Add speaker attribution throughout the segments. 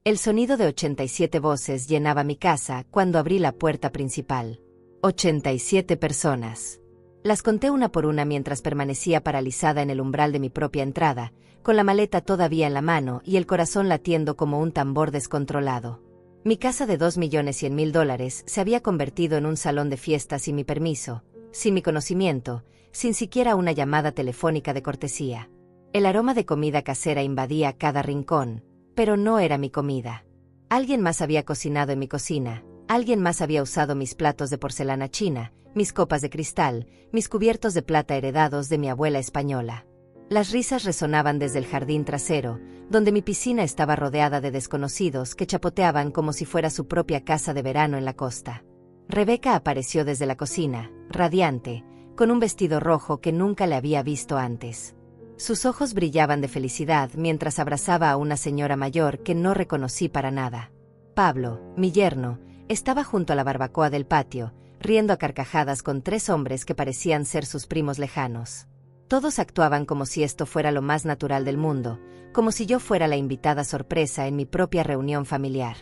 Speaker 1: El sonido de 87 voces llenaba mi casa cuando abrí la puerta principal. 87 personas. Las conté una por una mientras permanecía paralizada en el umbral de mi propia entrada, con la maleta todavía en la mano y el corazón latiendo como un tambor descontrolado. Mi casa de $2.100.000 se había convertido en un salón de fiestas sin mi permiso, sin mi conocimiento, sin siquiera una llamada telefónica de cortesía. El aroma de comida casera invadía cada rincón, pero no era mi comida. Alguien más había cocinado en mi cocina, alguien más había usado mis platos de porcelana china, mis copas de cristal, mis cubiertos de plata heredados de mi abuela española. Las risas resonaban desde el jardín trasero, donde mi piscina estaba rodeada de desconocidos que chapoteaban como si fuera su propia casa de verano en la costa. Rebeca apareció desde la cocina, radiante, con un vestido rojo que nunca le había visto antes. Sus ojos brillaban de felicidad mientras abrazaba a una señora mayor que no reconocí para nada. Pablo, mi yerno, estaba junto a la barbacoa del patio, riendo a carcajadas con 3 hombres que parecían ser sus primos lejanos. Todos actuaban como si esto fuera lo más natural del mundo, como si yo fuera la invitada sorpresa en mi propia reunión familiar.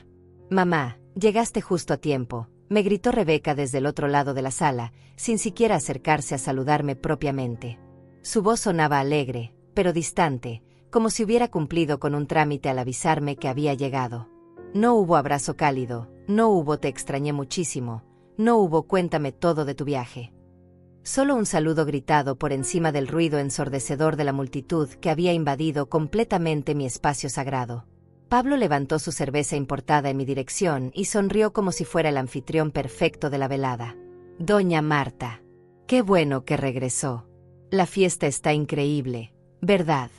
Speaker 1: «Mamá, llegaste justo a tiempo», me gritó Rebeca desde el otro lado de la sala, sin siquiera acercarse a saludarme propiamente. Su voz sonaba alegre, pero distante, como si hubiera cumplido con un trámite al avisarme que había llegado. No hubo abrazo cálido, no hubo «te extrañé muchísimo», no hubo «cuéntame todo de tu viaje». Solo un saludo gritado por encima del ruido ensordecedor de la multitud que había invadido completamente mi espacio sagrado. Pablo levantó su cerveza importada en mi dirección y sonrió como si fuera el anfitrión perfecto de la velada. «Doña Marta, qué bueno que regresó. La fiesta está increíble, ¿verdad?».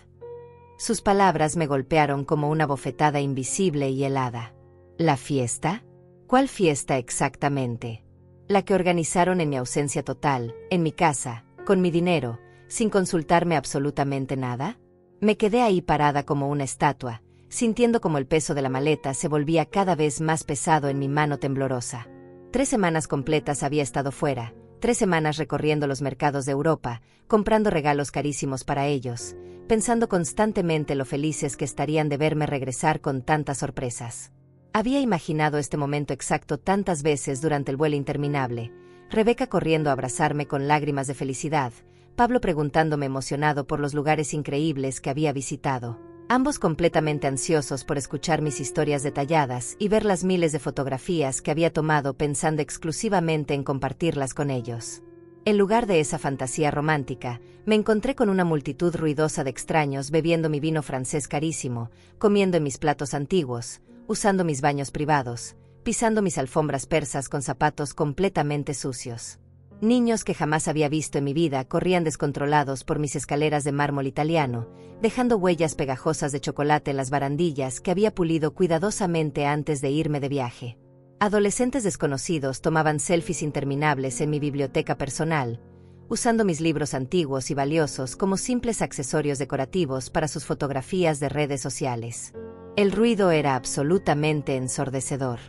Speaker 1: Sus palabras me golpearon como una bofetada invisible y helada. ¿La fiesta? ¿Cuál fiesta exactamente? La que organizaron en mi ausencia total, en mi casa, con mi dinero, sin consultarme absolutamente nada. Me quedé ahí parada como una estatua, sintiendo como el peso de la maleta se volvía cada vez más pesado en mi mano temblorosa. 3 semanas completas había estado fuera, 3 semanas recorriendo los mercados de Europa, comprando regalos carísimos para ellos, pensando constantemente lo felices que estarían de verme regresar con tantas sorpresas. Había imaginado este momento exacto tantas veces durante el vuelo interminable, Rebeca corriendo a abrazarme con lágrimas de felicidad, Pablo preguntándome emocionado por los lugares increíbles que había visitado, ambos completamente ansiosos por escuchar mis historias detalladas y ver las miles de fotografías que había tomado pensando exclusivamente en compartirlas con ellos. En lugar de esa fantasía romántica, me encontré con una multitud ruidosa de extraños bebiendo mi vino francés carísimo, comiendo en mis platos antiguos, usando mis baños privados, pisando mis alfombras persas con zapatos completamente sucios. Niños que jamás había visto en mi vida corrían descontrolados por mis escaleras de mármol italiano, dejando huellas pegajosas de chocolate en las barandillas que había pulido cuidadosamente antes de irme de viaje. Adolescentes desconocidos tomaban selfies interminables en mi biblioteca personal, usando mis libros antiguos y valiosos como simples accesorios decorativos para sus fotografías de redes sociales. El ruido era absolutamente ensordecedor.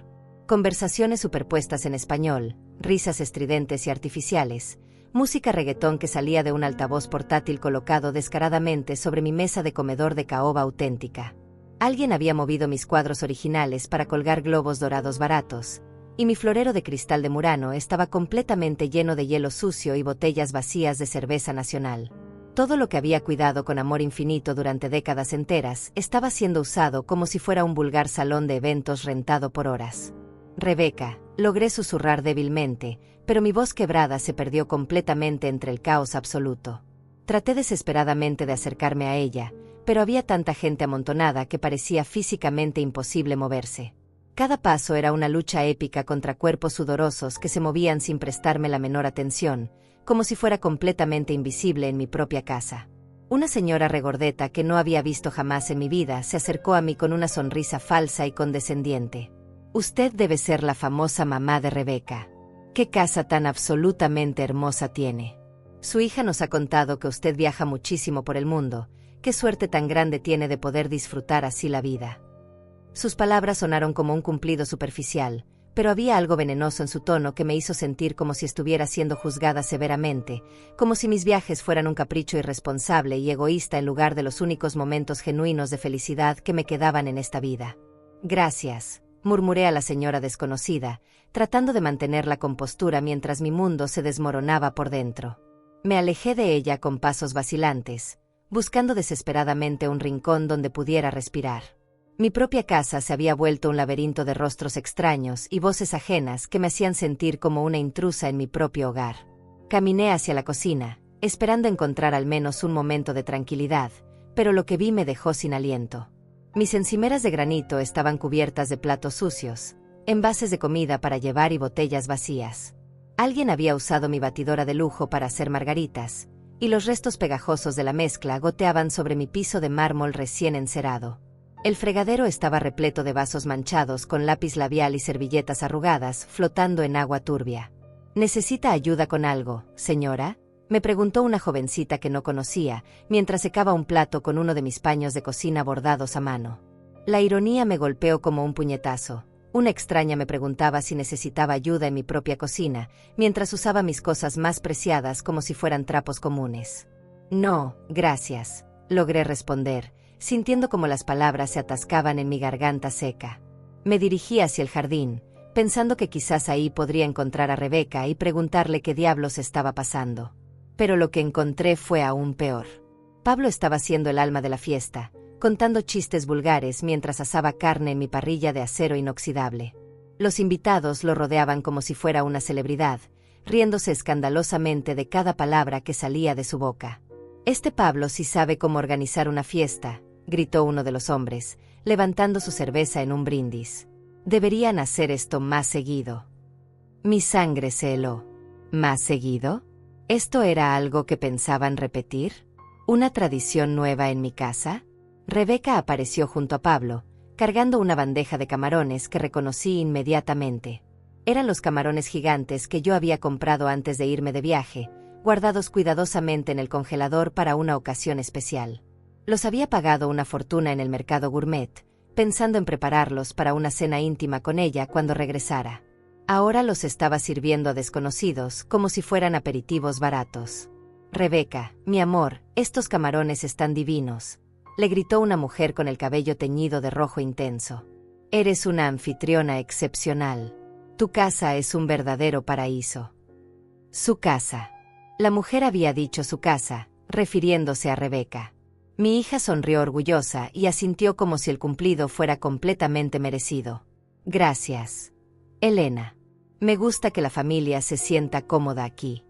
Speaker 1: Conversaciones superpuestas en español, risas estridentes y artificiales, música reggaetón que salía de un altavoz portátil colocado descaradamente sobre mi mesa de comedor de caoba auténtica. Alguien había movido mis cuadros originales para colgar globos dorados baratos, y mi florero de cristal de Murano estaba completamente lleno de hielo sucio y botellas vacías de cerveza nacional. Todo lo que había cuidado con amor infinito durante décadas enteras estaba siendo usado como si fuera un vulgar salón de eventos rentado por horas. «Rebeca», logré susurrar débilmente, pero mi voz quebrada se perdió completamente entre el caos absoluto. Traté desesperadamente de acercarme a ella, pero había tanta gente amontonada que parecía físicamente imposible moverse. Cada paso era una lucha épica contra cuerpos sudorosos que se movían sin prestarme la menor atención, como si fuera completamente invisible en mi propia casa. Una señora regordeta que no había visto jamás en mi vida se acercó a mí con una sonrisa falsa y condescendiente. «Usted debe ser la famosa mamá de Rebeca. ¿Qué casa tan absolutamente hermosa tiene? Su hija nos ha contado que usted viaja muchísimo por el mundo. Qué suerte tan grande tiene de poder disfrutar así la vida». Sus palabras sonaron como un cumplido superficial, pero había algo venenoso en su tono que me hizo sentir como si estuviera siendo juzgada severamente, como si mis viajes fueran un capricho irresponsable y egoísta en lugar de los únicos momentos genuinos de felicidad que me quedaban en esta vida. Gracias, murmuré a la señora desconocida, tratando de mantener la compostura mientras mi mundo se desmoronaba por dentro. Me alejé de ella con pasos vacilantes, buscando desesperadamente un rincón donde pudiera respirar. Mi propia casa se había vuelto un laberinto de rostros extraños y voces ajenas que me hacían sentir como una intrusa en mi propio hogar. Caminé hacia la cocina, esperando encontrar al menos un momento de tranquilidad, pero lo que vi me dejó sin aliento. Mis encimeras de granito estaban cubiertas de platos sucios, envases de comida para llevar y botellas vacías. Alguien había usado mi batidora de lujo para hacer margaritas, y los restos pegajosos de la mezcla goteaban sobre mi piso de mármol recién encerado. El fregadero estaba repleto de vasos manchados con lápiz labial y servilletas arrugadas flotando en agua turbia. ¿Necesita ayuda con algo, señora?, me preguntó una jovencita que no conocía, mientras secaba un plato con uno de mis paños de cocina bordados a mano. La ironía me golpeó como un puñetazo. Una extraña me preguntaba si necesitaba ayuda en mi propia cocina, mientras usaba mis cosas más preciadas como si fueran trapos comunes. No, gracias, logré responder, sintiendo como las palabras se atascaban en mi garganta seca. Me dirigí hacia el jardín, pensando que quizás ahí podría encontrar a Rebeca y preguntarle qué diablos estaba pasando. Pero lo que encontré fue aún peor. Pablo estaba siendo el alma de la fiesta, contando chistes vulgares mientras asaba carne en mi parrilla de acero inoxidable. Los invitados lo rodeaban como si fuera una celebridad, riéndose escandalosamente de cada palabra que salía de su boca. «Este Pablo sí sabe cómo organizar una fiesta», gritó uno de los hombres, levantando su cerveza en un brindis. «Deberían hacer esto más seguido». Mi sangre se heló. ¿Más seguido? ¿Esto era algo que pensaban repetir? ¿Una tradición nueva en mi casa? Rebeca apareció junto a Pablo, cargando una bandeja de camarones que reconocí inmediatamente. Eran los camarones gigantes que yo había comprado antes de irme de viaje, guardados cuidadosamente en el congelador para una ocasión especial. Los había pagado una fortuna en el mercado gourmet, pensando en prepararlos para una cena íntima con ella cuando regresara. Ahora los estaba sirviendo a desconocidos como si fueran aperitivos baratos. «Rebeca, mi amor, estos camarones están divinos», le gritó una mujer con el cabello teñido de rojo intenso. «Eres una anfitriona excepcional. Tu casa es un verdadero paraíso». Su casa. La mujer había dicho su casa, refiriéndose a Rebeca. Mi hija sonrió orgullosa y asintió como si el cumplido fuera completamente merecido. «Gracias, Elena. Me gusta que la familia se sienta cómoda aquí».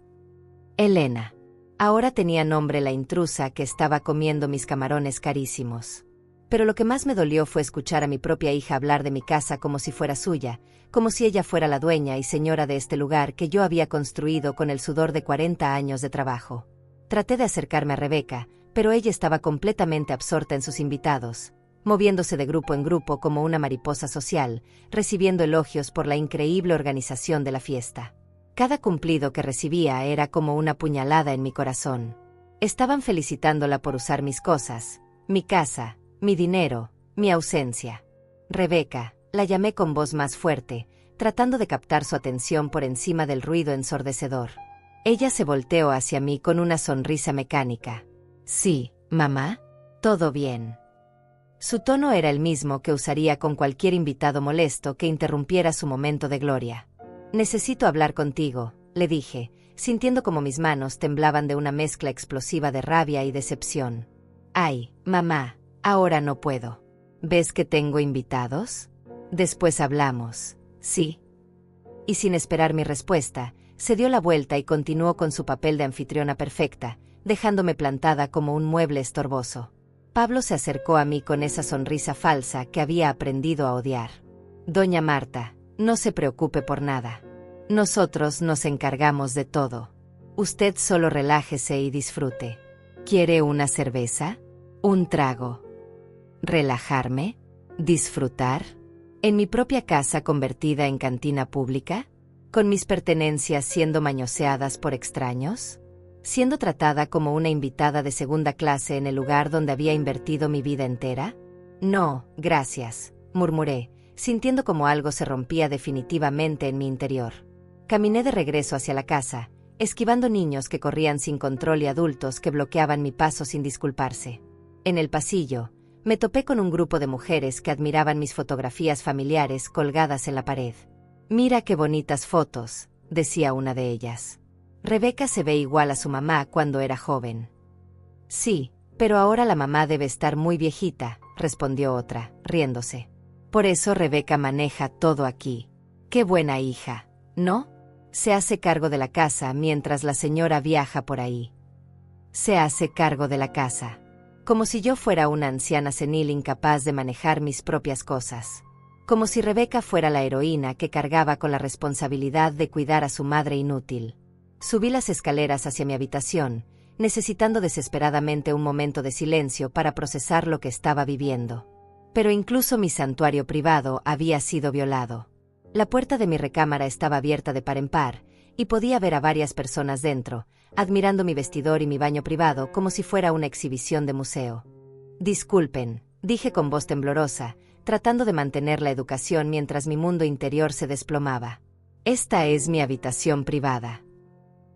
Speaker 1: Elena. Ahora tenía nombre la intrusa que estaba comiendo mis camarones carísimos. Pero lo que más me dolió fue escuchar a mi propia hija hablar de mi casa como si fuera suya, como si ella fuera la dueña y señora de este lugar que yo había construido con el sudor de 40 años de trabajo. Traté de acercarme a Rebeca, pero ella estaba completamente absorta en sus invitados, moviéndose de grupo en grupo como una mariposa social, recibiendo elogios por la increíble organización de la fiesta. Cada cumplido que recibía era como una puñalada en mi corazón. Estaban felicitándola por usar mis cosas, mi casa, mi dinero, mi ausencia. «Rebeca», la llamé con voz más fuerte, tratando de captar su atención por encima del ruido ensordecedor. Ella se volteó hacia mí con una sonrisa mecánica. «Sí, mamá, todo bien». Su tono era el mismo que usaría con cualquier invitado molesto que interrumpiera su momento de gloria. «Necesito hablar contigo», le dije, sintiendo como mis manos temblaban de una mezcla explosiva de rabia y decepción. «Ay, mamá, ahora no puedo. ¿Ves que tengo invitados? Después hablamos, ¿sí?» Y sin esperar mi respuesta, se dio la vuelta y continuó con su papel de anfitriona perfecta, dejándome plantada como un mueble estorboso. Pablo se acercó a mí con esa sonrisa falsa que había aprendido a odiar. «Doña Marta, no se preocupe por nada. Nosotros nos encargamos de todo. Usted solo relájese y disfrute. ¿Quiere una cerveza? ¿Un trago? ¿Relajarme? ¿Disfrutar? ¿En mi propia casa convertida en cantina pública? ¿Con mis pertenencias siendo mañoseadas por extraños? ¿Siendo tratada como una invitada de segunda clase en el lugar donde había invertido mi vida entera? No, gracias», murmuré, sintiendo como algo se rompía definitivamente en mi interior. Caminé de regreso hacia la casa, esquivando niños que corrían sin control y adultos que bloqueaban mi paso sin disculparse. En el pasillo, me topé con un grupo de mujeres que admiraban mis fotografías familiares colgadas en la pared. «Mira qué bonitas fotos», decía una de ellas. «Rebeca se ve igual a su mamá cuando era joven». «Sí, pero ahora la mamá debe estar muy viejita», respondió otra, riéndose. «Por eso Rebeca maneja todo aquí. Qué buena hija, ¿no? Se hace cargo de la casa mientras la señora viaja por ahí. Se hace cargo de la casa. Como si yo fuera una anciana senil incapaz de manejar mis propias cosas. Como si Rebeca fuera la heroína que cargaba con la responsabilidad de cuidar a su madre inútil». Subí las escaleras hacia mi habitación, necesitando desesperadamente un momento de silencio para procesar lo que estaba viviendo. Pero incluso mi santuario privado había sido violado. La puerta de mi recámara estaba abierta de par en par, y podía ver a varias personas dentro, admirando mi vestidor y mi baño privado como si fuera una exhibición de museo. «Disculpen», dije con voz temblorosa, tratando de mantener la educación mientras mi mundo interior se desplomaba. «Esta es mi habitación privada».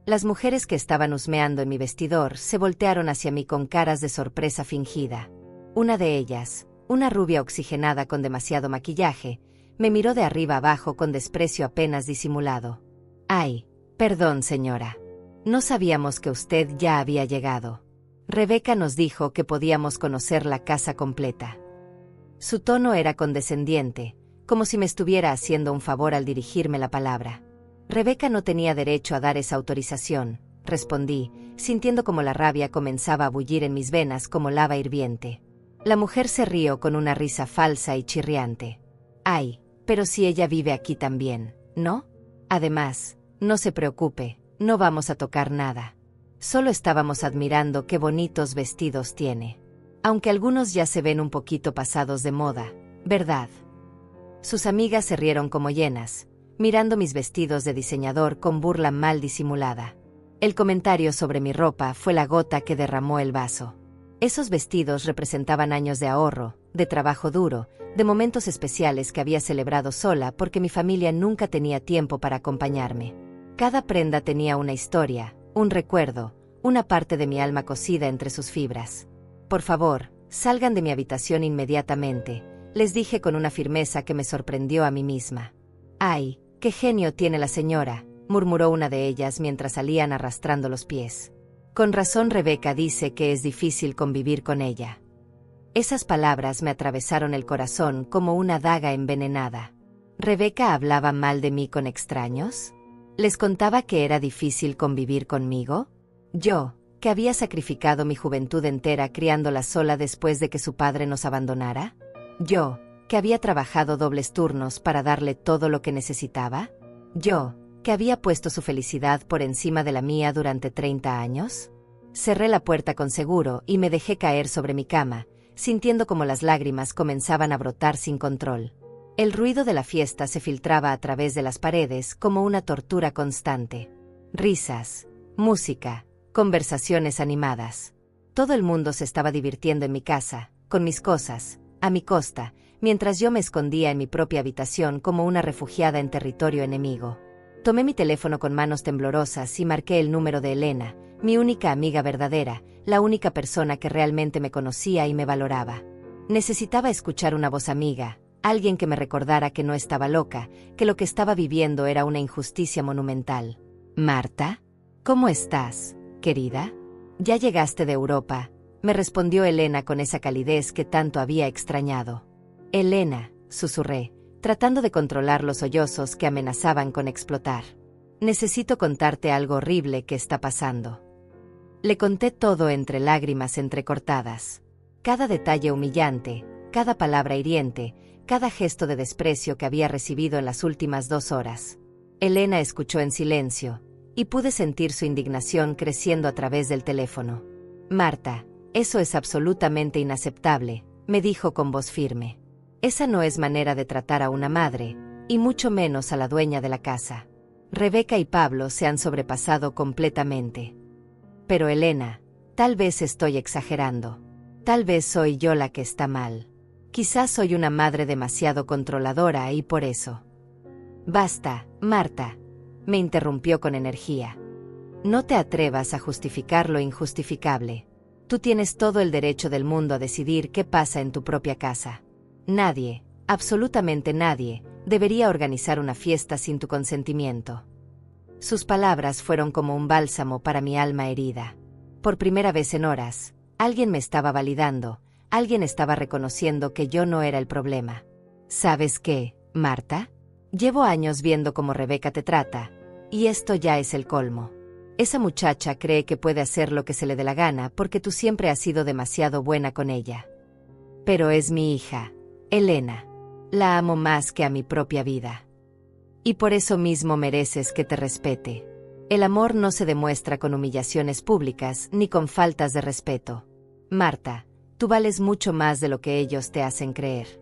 Speaker 1: Las mujeres que estaban husmeando en mi vestidor se voltearon hacia mí con caras de sorpresa fingida. Una de ellas, una rubia oxigenada con demasiado maquillaje, me miró de arriba abajo con desprecio apenas disimulado. «Ay, perdón, señora. No sabíamos que usted ya había llegado. Rebeca nos dijo que podíamos conocer la casa completa». Su tono era condescendiente, como si me estuviera haciendo un favor al dirigirme la palabra. «Rebeca no tenía derecho a dar esa autorización», respondí, sintiendo como la rabia comenzaba a bullir en mis venas como lava hirviente. La mujer se rió con una risa falsa y chirriante. «Ay, pero si ella vive aquí también, ¿no? Además, no se preocupe, no vamos a tocar nada. Solo estábamos admirando qué bonitos vestidos tiene. Aunque algunos ya se ven un poquito pasados de moda, ¿verdad?». Sus amigas se rieron como hienas, mirando mis vestidos de diseñador con burla mal disimulada. El comentario sobre mi ropa fue la gota que derramó el vaso. Esos vestidos representaban años de ahorro, de trabajo duro, de momentos especiales que había celebrado sola porque mi familia nunca tenía tiempo para acompañarme. Cada prenda tenía una historia, un recuerdo, una parte de mi alma cosida entre sus fibras. «Por favor, salgan de mi habitación inmediatamente», les dije con una firmeza que me sorprendió a mí misma. «Ay, qué genio tiene la señora», murmuró una de ellas mientras salían arrastrando los pies. «Con razón Rebeca dice que es difícil convivir con ella». Esas palabras me atravesaron el corazón como una daga envenenada. ¿Rebeca hablaba mal de mí con extraños? ¿Les contaba que era difícil convivir conmigo? Yo, que había sacrificado mi juventud entera criándola sola después de que su padre nos abandonara. Yo, que había trabajado dobles turnos para darle todo lo que necesitaba. Yo, que había puesto su felicidad por encima de la mía durante 30 años. Cerré la puerta con seguro y me dejé caer sobre mi cama, sintiendo como las lágrimas comenzaban a brotar sin control. El ruido de la fiesta se filtraba a través de las paredes como una tortura constante. Risas, música, conversaciones animadas. Todo el mundo se estaba divirtiendo en mi casa, con mis cosas, a mi costa, mientras yo me escondía en mi propia habitación como una refugiada en territorio enemigo. Tomé mi teléfono con manos temblorosas y marqué el número de Elena, mi única amiga verdadera, la única persona que realmente me conocía y me valoraba. Necesitaba escuchar una voz amiga, alguien que me recordara que no estaba loca, que lo que estaba viviendo era una injusticia monumental. «Marta, ¿cómo estás, querida? ¿Ya llegaste de Europa?», me respondió Elena con esa calidez que tanto había extrañado. «Elena», susurré, tratando de controlar los sollozos que amenazaban con explotar. «Necesito contarte algo horrible que está pasando». Le conté todo entre lágrimas entrecortadas. Cada detalle humillante, cada palabra hiriente, cada gesto de desprecio que había recibido en las últimas 2 horas. Elena escuchó en silencio, y pude sentir su indignación creciendo a través del teléfono. «Marta, eso es absolutamente inaceptable», me dijo con voz firme. «Esa no es manera de tratar a una madre, y mucho menos a la dueña de la casa. Rebeca y Pablo se han sobrepasado completamente». «Pero Elena, tal vez estoy exagerando. Tal vez soy yo la que está mal. Quizás soy una madre demasiado controladora y por eso». «Basta, Marta», me interrumpió con energía. «No te atrevas a justificar lo injustificable. Tú tienes todo el derecho del mundo a decidir qué pasa en tu propia casa. Nadie, absolutamente nadie, debería organizar una fiesta sin tu consentimiento. Sus palabras fueron como un bálsamo para mi alma herida. Por primera vez en horas, alguien me estaba validando, alguien estaba reconociendo que yo no era el problema. ¿Sabes qué, Marta? Llevo años viendo cómo Rebeca te trata, y esto ya es el colmo. Esa muchacha cree que puede hacer lo que se le dé la gana porque tú siempre has sido demasiado buena con ella. Pero es mi hija, Elena. La amo más que a mi propia vida. Y por eso mismo mereces que te respete. El amor no se demuestra con humillaciones públicas ni con faltas de respeto. Marta, tú vales mucho más de lo que ellos te hacen creer.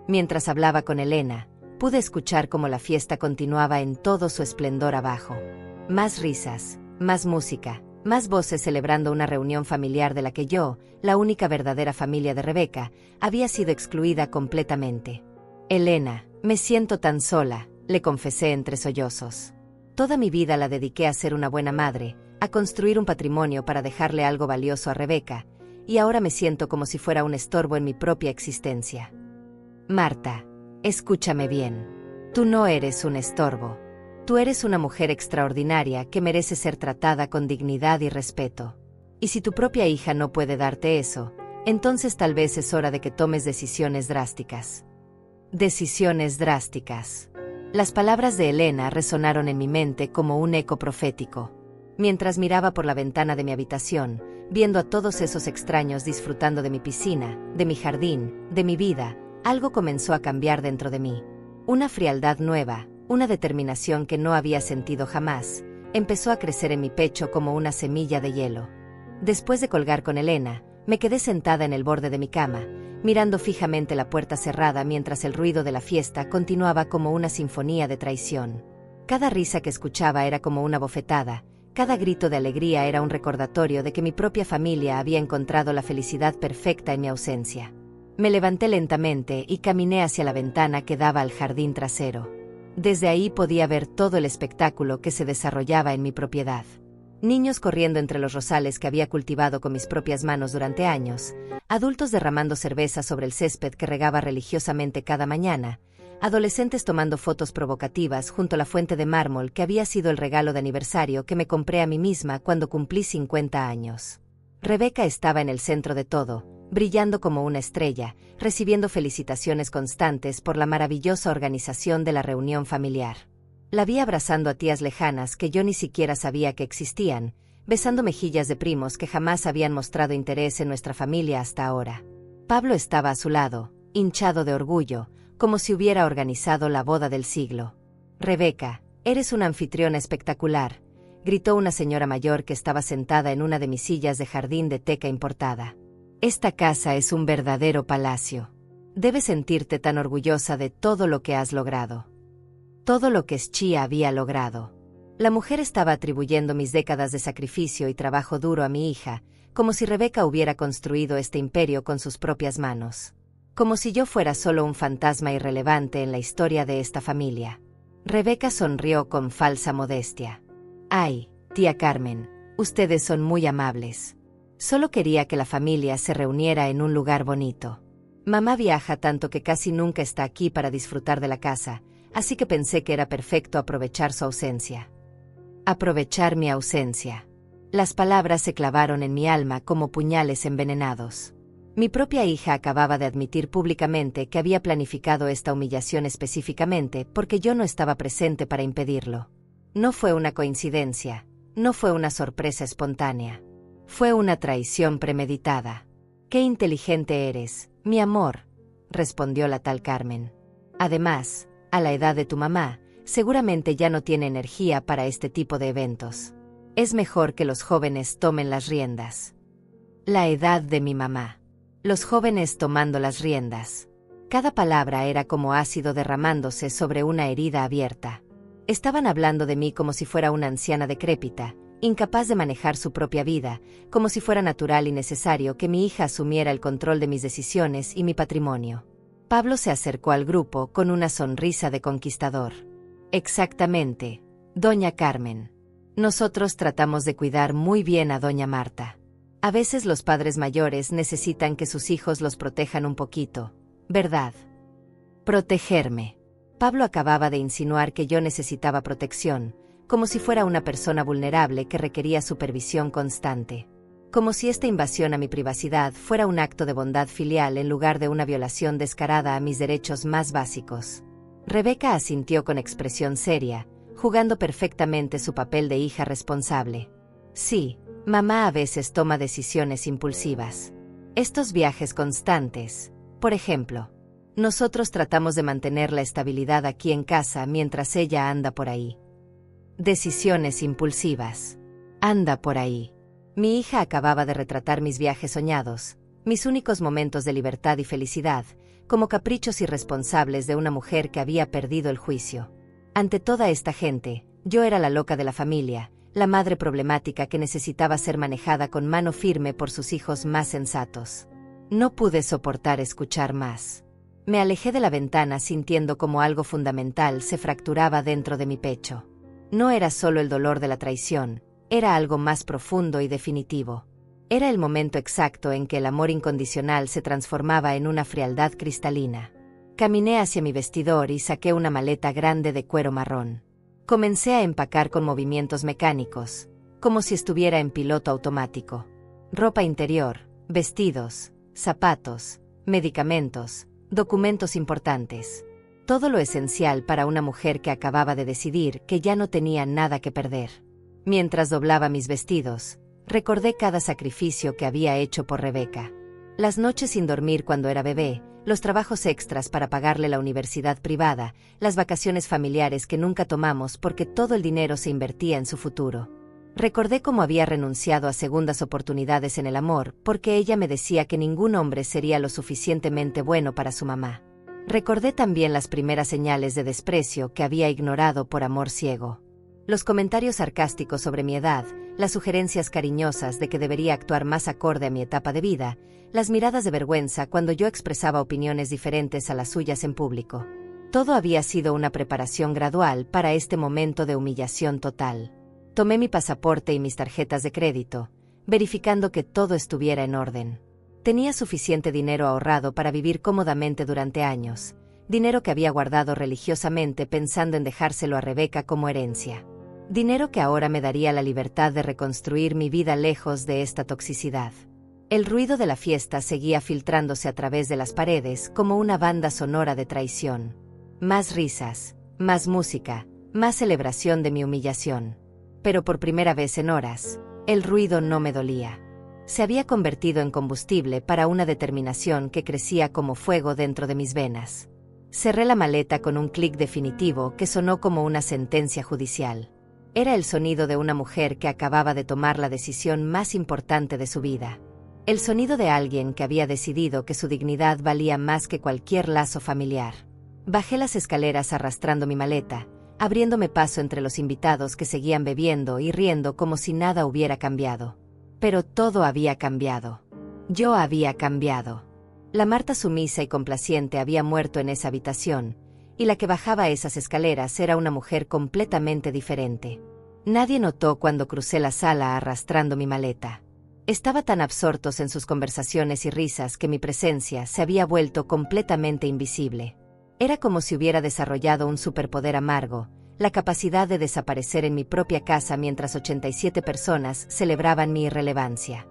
Speaker 1: Mientras hablaba con Elena, pude escuchar cómo la fiesta continuaba en todo su esplendor abajo. Más risas, más música, más voces celebrando una reunión familiar de la que yo, la única verdadera familia de Rebeca, había sido excluida completamente. Elena, me siento tan sola, le confesé entre sollozos. Toda mi vida la dediqué a ser una buena madre, a construir un patrimonio para dejarle algo valioso a Rebeca, y ahora me siento como si fuera un estorbo en mi propia existencia. Marta, escúchame bien. Tú no eres un estorbo. Tú eres una mujer extraordinaria que merece ser tratada con dignidad y respeto. Y si tu propia hija no puede darte eso, entonces tal vez es hora de que tomes decisiones drásticas. Decisiones drásticas. Las palabras de Elena resonaron en mi mente como un eco profético. Mientras miraba por la ventana de mi habitación, viendo a todos esos extraños disfrutando de mi piscina, de mi jardín, de mi vida, algo comenzó a cambiar dentro de mí. Una frialdad nueva, una determinación que no había sentido jamás, empezó a crecer en mi pecho como una semilla de hielo. Después de colgar con Elena, me quedé sentada en el borde de mi cama, mirando fijamente la puerta cerrada mientras el ruido de la fiesta continuaba como una sinfonía de traición. Cada risa que escuchaba era como una bofetada, cada grito de alegría era un recordatorio de que mi propia familia había encontrado la felicidad perfecta en mi ausencia. Me levanté lentamente y caminé hacia la ventana que daba al jardín trasero. Desde ahí podía ver todo el espectáculo que se desarrollaba en mi propiedad. Niños corriendo entre los rosales que había cultivado con mis propias manos durante años, adultos derramando cerveza sobre el césped que regaba religiosamente cada mañana, adolescentes tomando fotos provocativas junto a la fuente de mármol que había sido el regalo de aniversario que me compré a mí misma cuando cumplí 50 años. Rebeca estaba en el centro de todo, brillando como una estrella, recibiendo felicitaciones constantes por la maravillosa organización de la reunión familiar. La vi abrazando a tías lejanas que yo ni siquiera sabía que existían, besando mejillas de primos que jamás habían mostrado interés en nuestra familia hasta ahora. Pablo estaba a su lado, hinchado de orgullo, como si hubiera organizado la boda del siglo. «Rebeca, eres una anfitriona espectacular», gritó una señora mayor que estaba sentada en una de mis sillas de jardín de teca importada. «Esta casa es un verdadero palacio. Debes sentirte tan orgullosa de todo lo que has logrado». Todo lo que Schia había logrado. La mujer estaba atribuyendo mis décadas de sacrificio y trabajo duro a mi hija, como si Rebeca hubiera construido este imperio con sus propias manos. Como si yo fuera solo un fantasma irrelevante en la historia de esta familia. Rebeca sonrió con falsa modestia. «Ay, tía Carmen, ustedes son muy amables. Solo quería que la familia se reuniera en un lugar bonito. Mamá viaja tanto que casi nunca está aquí para disfrutar de la casa, así que pensé que era perfecto aprovechar su ausencia». Aprovechar mi ausencia. Las palabras se clavaron en mi alma como puñales envenenados. Mi propia hija acababa de admitir públicamente que había planificado esta humillación específicamente porque yo no estaba presente para impedirlo. No fue una coincidencia, no fue una sorpresa espontánea. Fue una traición premeditada. «Qué inteligente eres, mi amor», respondió la tal Carmen. «Además, a la edad de tu mamá, seguramente ya no tiene energía para este tipo de eventos. Es mejor que los jóvenes tomen las riendas». La edad de mi mamá. Los jóvenes tomando las riendas. Cada palabra era como ácido derramándose sobre una herida abierta. Estaban hablando de mí como si fuera una anciana decrépita, incapaz de manejar su propia vida, como si fuera natural y necesario que mi hija asumiera el control de mis decisiones y mi patrimonio. Pablo se acercó al grupo con una sonrisa de conquistador. «Exactamente, doña Carmen. Nosotros tratamos de cuidar muy bien a doña Marta. A veces los padres mayores necesitan que sus hijos los protejan un poquito, ¿verdad? Protegerme. Pablo acababa de insinuar que yo necesitaba protección, como si fuera una persona vulnerable que requería supervisión constante. Como si esta invasión a mi privacidad fuera un acto de bondad filial en lugar de una violación descarada a mis derechos más básicos. Rebeca asintió con expresión seria, jugando perfectamente su papel de hija responsable. Sí, mamá a veces toma decisiones impulsivas. Estos viajes constantes, por ejemplo. Nosotros tratamos de mantener la estabilidad aquí en casa mientras ella anda por ahí. Decisiones impulsivas. Anda por ahí. Mi hija acababa de retratar mis viajes soñados, mis únicos momentos de libertad y felicidad, como caprichos irresponsables de una mujer que había perdido el juicio. Ante toda esta gente, yo era la loca de la familia, la madre problemática que necesitaba ser manejada con mano firme por sus hijos más sensatos. No pude soportar escuchar más. Me alejé de la ventana sintiendo como algo fundamental se fracturaba dentro de mi pecho. No era solo el dolor de la traición, era algo más profundo y definitivo. Era el momento exacto en que el amor incondicional se transformaba en una frialdad cristalina. Caminé hacia mi vestidor y saqué una maleta grande de cuero marrón. Comencé a empacar con movimientos mecánicos, como si estuviera en piloto automático. Ropa interior, vestidos, zapatos, medicamentos, documentos importantes. Todo lo esencial para una mujer que acababa de decidir que ya no tenía nada que perder. Mientras doblaba mis vestidos, recordé cada sacrificio que había hecho por Rebeca. Las noches sin dormir cuando era bebé, los trabajos extras para pagarle la universidad privada, las vacaciones familiares que nunca tomamos porque todo el dinero se invertía en su futuro. Recordé cómo había renunciado a segundas oportunidades en el amor porque ella me decía que ningún hombre sería lo suficientemente bueno para su mamá. Recordé también las primeras señales de desprecio que había ignorado por amor ciego. Los comentarios sarcásticos sobre mi edad, las sugerencias cariñosas de que debería actuar más acorde a mi etapa de vida, las miradas de vergüenza cuando yo expresaba opiniones diferentes a las suyas en público. Todo había sido una preparación gradual para este momento de humillación total. Tomé mi pasaporte y mis tarjetas de crédito, verificando que todo estuviera en orden. Tenía suficiente dinero ahorrado para vivir cómodamente durante años, dinero que había guardado religiosamente pensando en dejárselo a Rebeca como herencia. Dinero que ahora me daría la libertad de reconstruir mi vida lejos de esta toxicidad. El ruido de la fiesta seguía filtrándose a través de las paredes como una banda sonora de traición. Más risas, más música, más celebración de mi humillación. Pero por primera vez en horas, el ruido no me dolía. Se había convertido en combustible para una determinación que crecía como fuego dentro de mis venas. Cerré la maleta con un clic definitivo que sonó como una sentencia judicial. Era el sonido de una mujer que acababa de tomar la decisión más importante de su vida. El sonido de alguien que había decidido que su dignidad valía más que cualquier lazo familiar. Bajé las escaleras arrastrando mi maleta, abriéndome paso entre los invitados que seguían bebiendo y riendo como si nada hubiera cambiado. Pero todo había cambiado. Yo había cambiado. La Marta sumisa y complaciente había muerto en esa habitación, y la que bajaba esas escaleras era una mujer completamente diferente. Nadie notó cuando crucé la sala arrastrando mi maleta. Estaba tan absortos en sus conversaciones y risas que mi presencia se había vuelto completamente invisible. Era como si hubiera desarrollado un superpoder amargo, la capacidad de desaparecer en mi propia casa mientras 87 personas celebraban mi irrelevancia.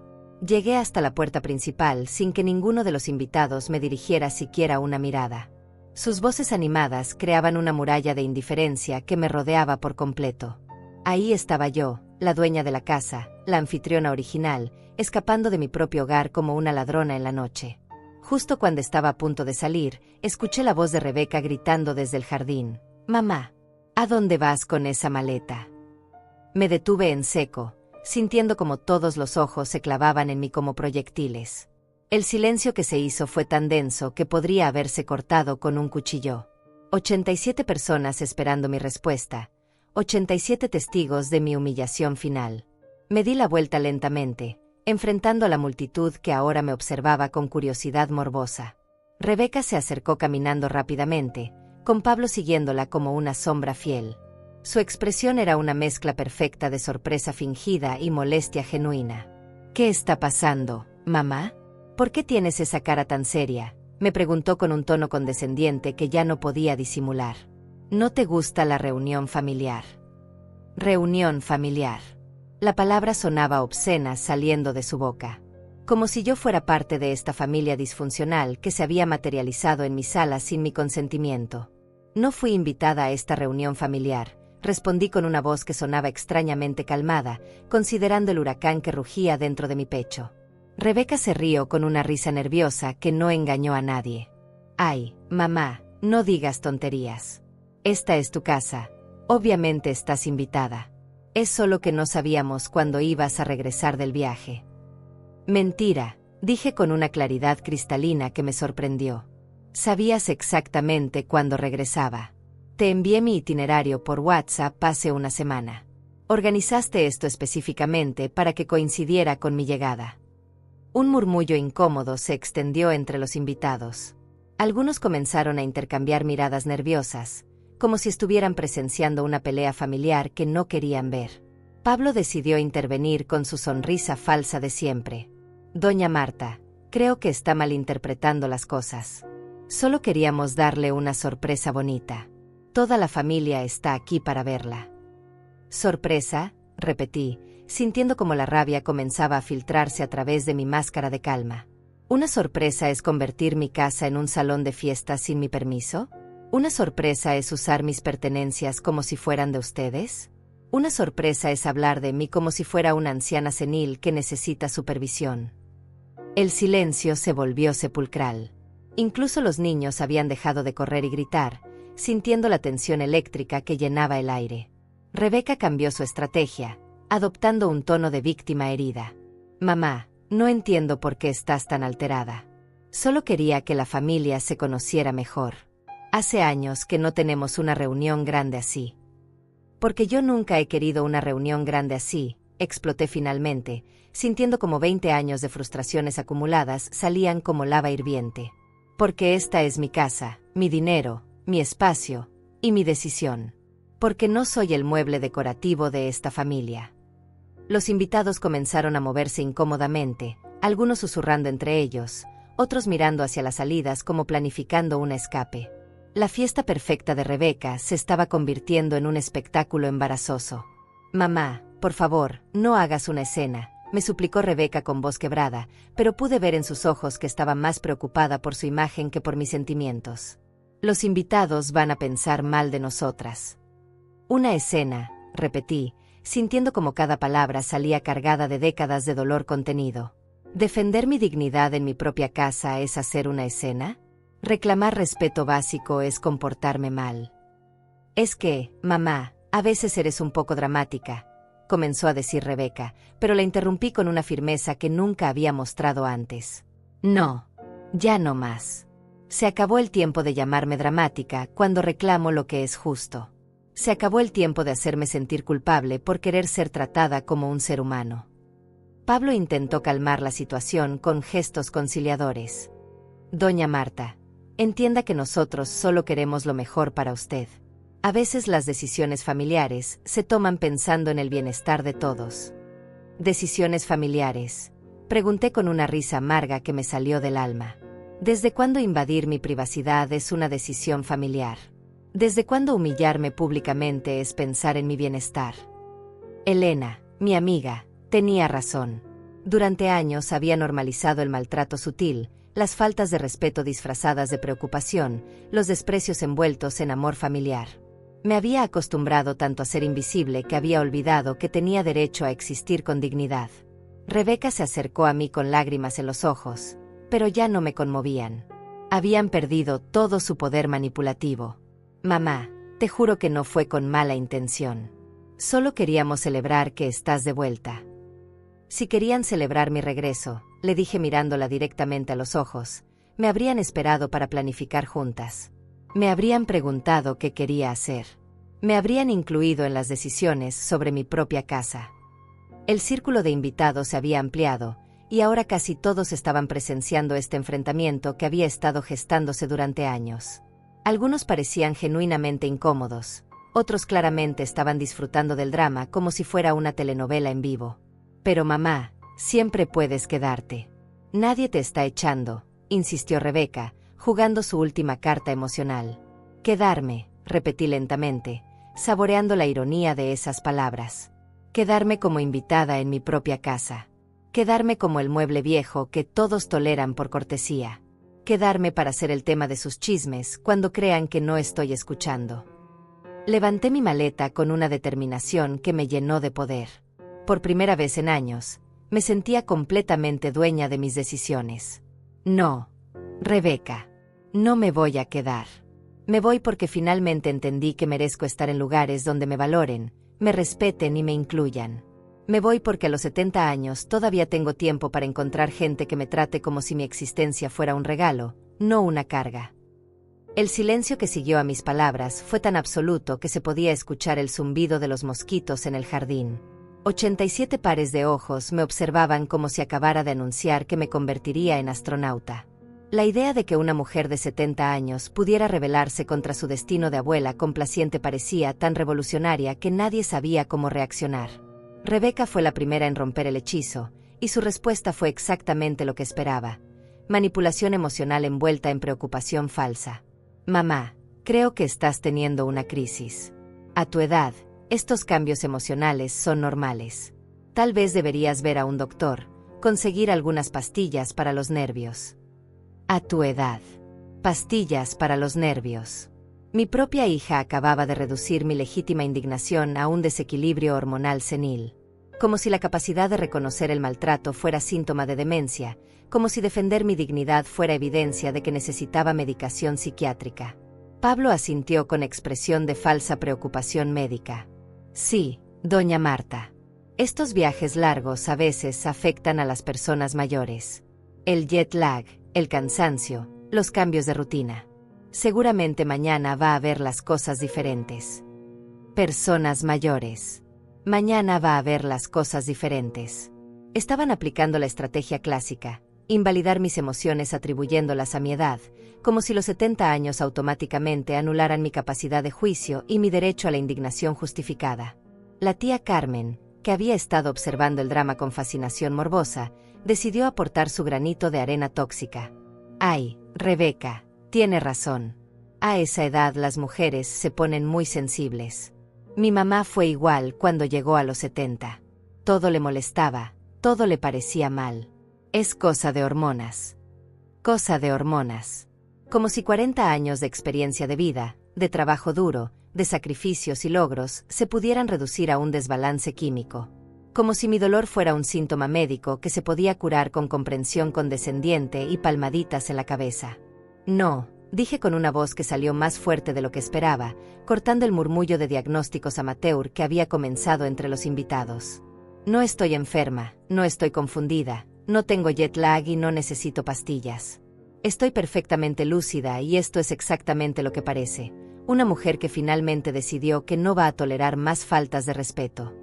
Speaker 1: Llegué hasta la puerta principal sin que ninguno de los invitados me dirigiera siquiera una mirada. Sus voces animadas creaban una muralla de indiferencia que me rodeaba por completo. Ahí estaba yo, la dueña de la casa, la anfitriona original, escapando de mi propio hogar como una ladrona en la noche. Justo cuando estaba a punto de salir, escuché la voz de Rebeca gritando desde el jardín: «Mamá, ¿a dónde vas con esa maleta?». Me detuve en seco, sintiendo como todos los ojos se clavaban en mí como proyectiles. El silencio que se hizo fue tan denso que podría haberse cortado con un cuchillo. 87 personas esperando mi respuesta, 87 testigos de mi humillación final. Me di la vuelta lentamente, enfrentando a la multitud que ahora me observaba con curiosidad morbosa. Rebeca se acercó caminando rápidamente, con Pablo siguiéndola como una sombra fiel. Su expresión era una mezcla perfecta de sorpresa fingida y molestia genuina. ¿Qué está pasando, mamá? ¿Por qué tienes esa cara tan seria?, me preguntó con un tono condescendiente que ya no podía disimular. ¿No te gusta la reunión familiar? Reunión familiar. La palabra sonaba obscena saliendo de su boca. Como si yo fuera parte de esta familia disfuncional que se había materializado en mi sala sin mi consentimiento. No fui invitada a esta reunión familiar, respondí con una voz que sonaba extrañamente calmada, considerando el huracán que rugía dentro de mi pecho. Rebeca se rió con una risa nerviosa que no engañó a nadie. Ay, mamá, no digas tonterías. Esta es tu casa. Obviamente estás invitada. Es solo que no sabíamos cuándo ibas a regresar del viaje. Mentira, dije con una claridad cristalina que me sorprendió. Sabías exactamente cuándo regresaba. Te envié mi itinerario por WhatsApp hace una semana. Organizaste esto específicamente para que coincidiera con mi llegada. Un murmullo incómodo se extendió entre los invitados. Algunos comenzaron a intercambiar miradas nerviosas, como si estuvieran presenciando una pelea familiar que no querían ver. Pablo decidió intervenir con su sonrisa falsa de siempre. Doña Marta, creo que está malinterpretando las cosas. Solo queríamos darle una sorpresa bonita. Toda la familia está aquí para verla. ¿Sorpresa?, repetí, sintiendo como la rabia comenzaba a filtrarse a través de mi máscara de calma. ¿Una sorpresa es convertir mi casa en un salón de fiestas sin mi permiso? ¿Una sorpresa es usar mis pertenencias como si fueran de ustedes? ¿Una sorpresa es hablar de mí como si fuera una anciana senil que necesita supervisión? El silencio se volvió sepulcral. Incluso los niños habían dejado de correr y gritar, sintiendo la tensión eléctrica que llenaba el aire. Rebeca cambió su estrategia, adoptando un tono de víctima herida. Mamá, no entiendo por qué estás tan alterada. Solo quería que la familia se conociera mejor. Hace años que no tenemos una reunión grande así. Porque yo nunca he querido una reunión grande así, exploté finalmente, sintiendo como 20 años de frustraciones acumuladas salían como lava hirviente. Porque esta es mi casa, mi dinero, mi espacio y mi decisión. Porque no soy el mueble decorativo de esta familia. Los invitados comenzaron a moverse incómodamente, algunos susurrando entre ellos, otros mirando hacia las salidas como planificando un escape. La fiesta perfecta de Rebeca se estaba convirtiendo en un espectáculo embarazoso. Mamá, por favor, no hagas una escena, me suplicó Rebeca con voz quebrada, pero pude ver en sus ojos que estaba más preocupada por su imagen que por mis sentimientos. Los invitados van a pensar mal de nosotras. Una escena, repetí, sintiendo como cada palabra salía cargada de décadas de dolor contenido. ¿Defender mi dignidad en mi propia casa es hacer una escena? ¿Reclamar respeto básico es comportarme mal? Es que, mamá, a veces eres un poco dramática, comenzó a decir Rebeca, pero la interrumpí con una firmeza que nunca había mostrado antes. No, ya no más. Se acabó el tiempo de llamarme dramática cuando reclamo lo que es justo. Se acabó el tiempo de hacerme sentir culpable por querer ser tratada como un ser humano. Pablo intentó calmar la situación con gestos conciliadores. Doña Marta, entienda que nosotros solo queremos lo mejor para usted. A veces las decisiones familiares se toman pensando en el bienestar de todos. ¿Decisiones familiares?, pregunté con una risa amarga que me salió del alma. ¿Desde cuándo invadir mi privacidad es una decisión familiar? ¿Desde cuándo humillarme públicamente es pensar en mi bienestar? Elena, mi amiga, tenía razón. Durante años había normalizado el maltrato sutil, las faltas de respeto disfrazadas de preocupación, los desprecios envueltos en amor familiar. Me había acostumbrado tanto a ser invisible que había olvidado que tenía derecho a existir con dignidad. Rebeca se acercó a mí con lágrimas en los ojos, pero ya no me conmovían. Habían perdido todo su poder manipulativo. Mamá, te juro que no fue con mala intención. Solo queríamos celebrar que estás de vuelta. Si querían celebrar mi regreso, le dije mirándola directamente a los ojos, me habrían esperado para planificar juntas. Me habrían preguntado qué quería hacer. Me habrían incluido en las decisiones sobre mi propia casa. El círculo de invitados se había ampliado, y ahora casi todos estaban presenciando este enfrentamiento que había estado gestándose durante años. Algunos parecían genuinamente incómodos, otros claramente estaban disfrutando del drama como si fuera una telenovela en vivo. Pero mamá, Siempre puedes quedarte. Nadie te está echando, insistió Rebeca, jugando su última carta emocional. Quedarme, repetí lentamente, saboreando la ironía de esas palabras. Quedarme como invitada en mi propia casa. Quedarme como el mueble viejo que todos toleran por cortesía. Quedarme para ser el tema de sus chismes cuando crean que no estoy escuchando. Levanté mi maleta con una determinación que me llenó de poder. Por primera vez en años, me sentía completamente dueña de mis decisiones. No, Rebeca, no me voy a quedar. Me voy porque finalmente entendí que merezco estar en lugares donde me valoren, me respeten y me incluyan. Me voy porque a los 70 años todavía tengo tiempo para encontrar gente que me trate como si mi existencia fuera un regalo, no una carga. El silencio que siguió a mis palabras fue tan absoluto que se podía escuchar el zumbido de los mosquitos en el jardín. 87 pares de ojos me observaban como si acabara de anunciar que me convertiría en astronauta. La idea de que una mujer de 70 años pudiera rebelarse contra su destino de abuela complaciente parecía tan revolucionaria que nadie sabía cómo reaccionar. Rebeca fue la primera en romper el hechizo, y su respuesta fue exactamente lo que esperaba: manipulación emocional envuelta en preocupación falsa. Mamá, creo que estás teniendo una crisis. A tu edad, estos cambios emocionales son normales. Tal vez deberías ver a un doctor, conseguir algunas pastillas para los nervios. A tu edad. Pastillas para los nervios. Mi propia hija acababa de reducir mi legítima indignación a un desequilibrio hormonal senil. Como si la capacidad de reconocer el maltrato fuera síntoma de demencia, como si defender mi dignidad fuera evidencia de que necesitaba medicación psiquiátrica. Pablo asintió con expresión de falsa preocupación médica. Sí, doña Marta. Estos viajes largos a veces afectan a las personas mayores. El jet lag, el cansancio, los cambios de rutina. Seguramente mañana va a ver las cosas diferentes. Personas mayores. Mañana va a ver las cosas diferentes. Estaban aplicando la estrategia clásica: invalidar mis emociones atribuyéndolas a mi edad, como si los 70 años automáticamente anularan mi capacidad de juicio y mi derecho a la indignación justificada. La tía Carmen, que había estado observando el drama con fascinación morbosa, decidió aportar su granito de arena tóxica. Ay, Rebeca, tiene razón. A esa edad las mujeres se ponen muy sensibles. Mi mamá fue igual cuando llegó a los 70. Todo le molestaba, todo le parecía mal. Es cosa de hormonas. Cosa de hormonas. Como si 40 años de experiencia de vida, de trabajo duro, de sacrificios y logros, se pudieran reducir a un desbalance químico. Como si mi dolor fuera un síntoma médico que se podía curar con comprensión condescendiente y palmaditas en la cabeza. No, dije con una voz que salió más fuerte de lo que esperaba, cortando el murmullo de diagnósticos amateur que había comenzado entre los invitados. No estoy enferma, no estoy confundida, no tengo jet lag y no necesito pastillas. Estoy perfectamente lúcida y esto es exactamente lo que parece: una mujer que finalmente decidió que no va a tolerar más faltas de respeto.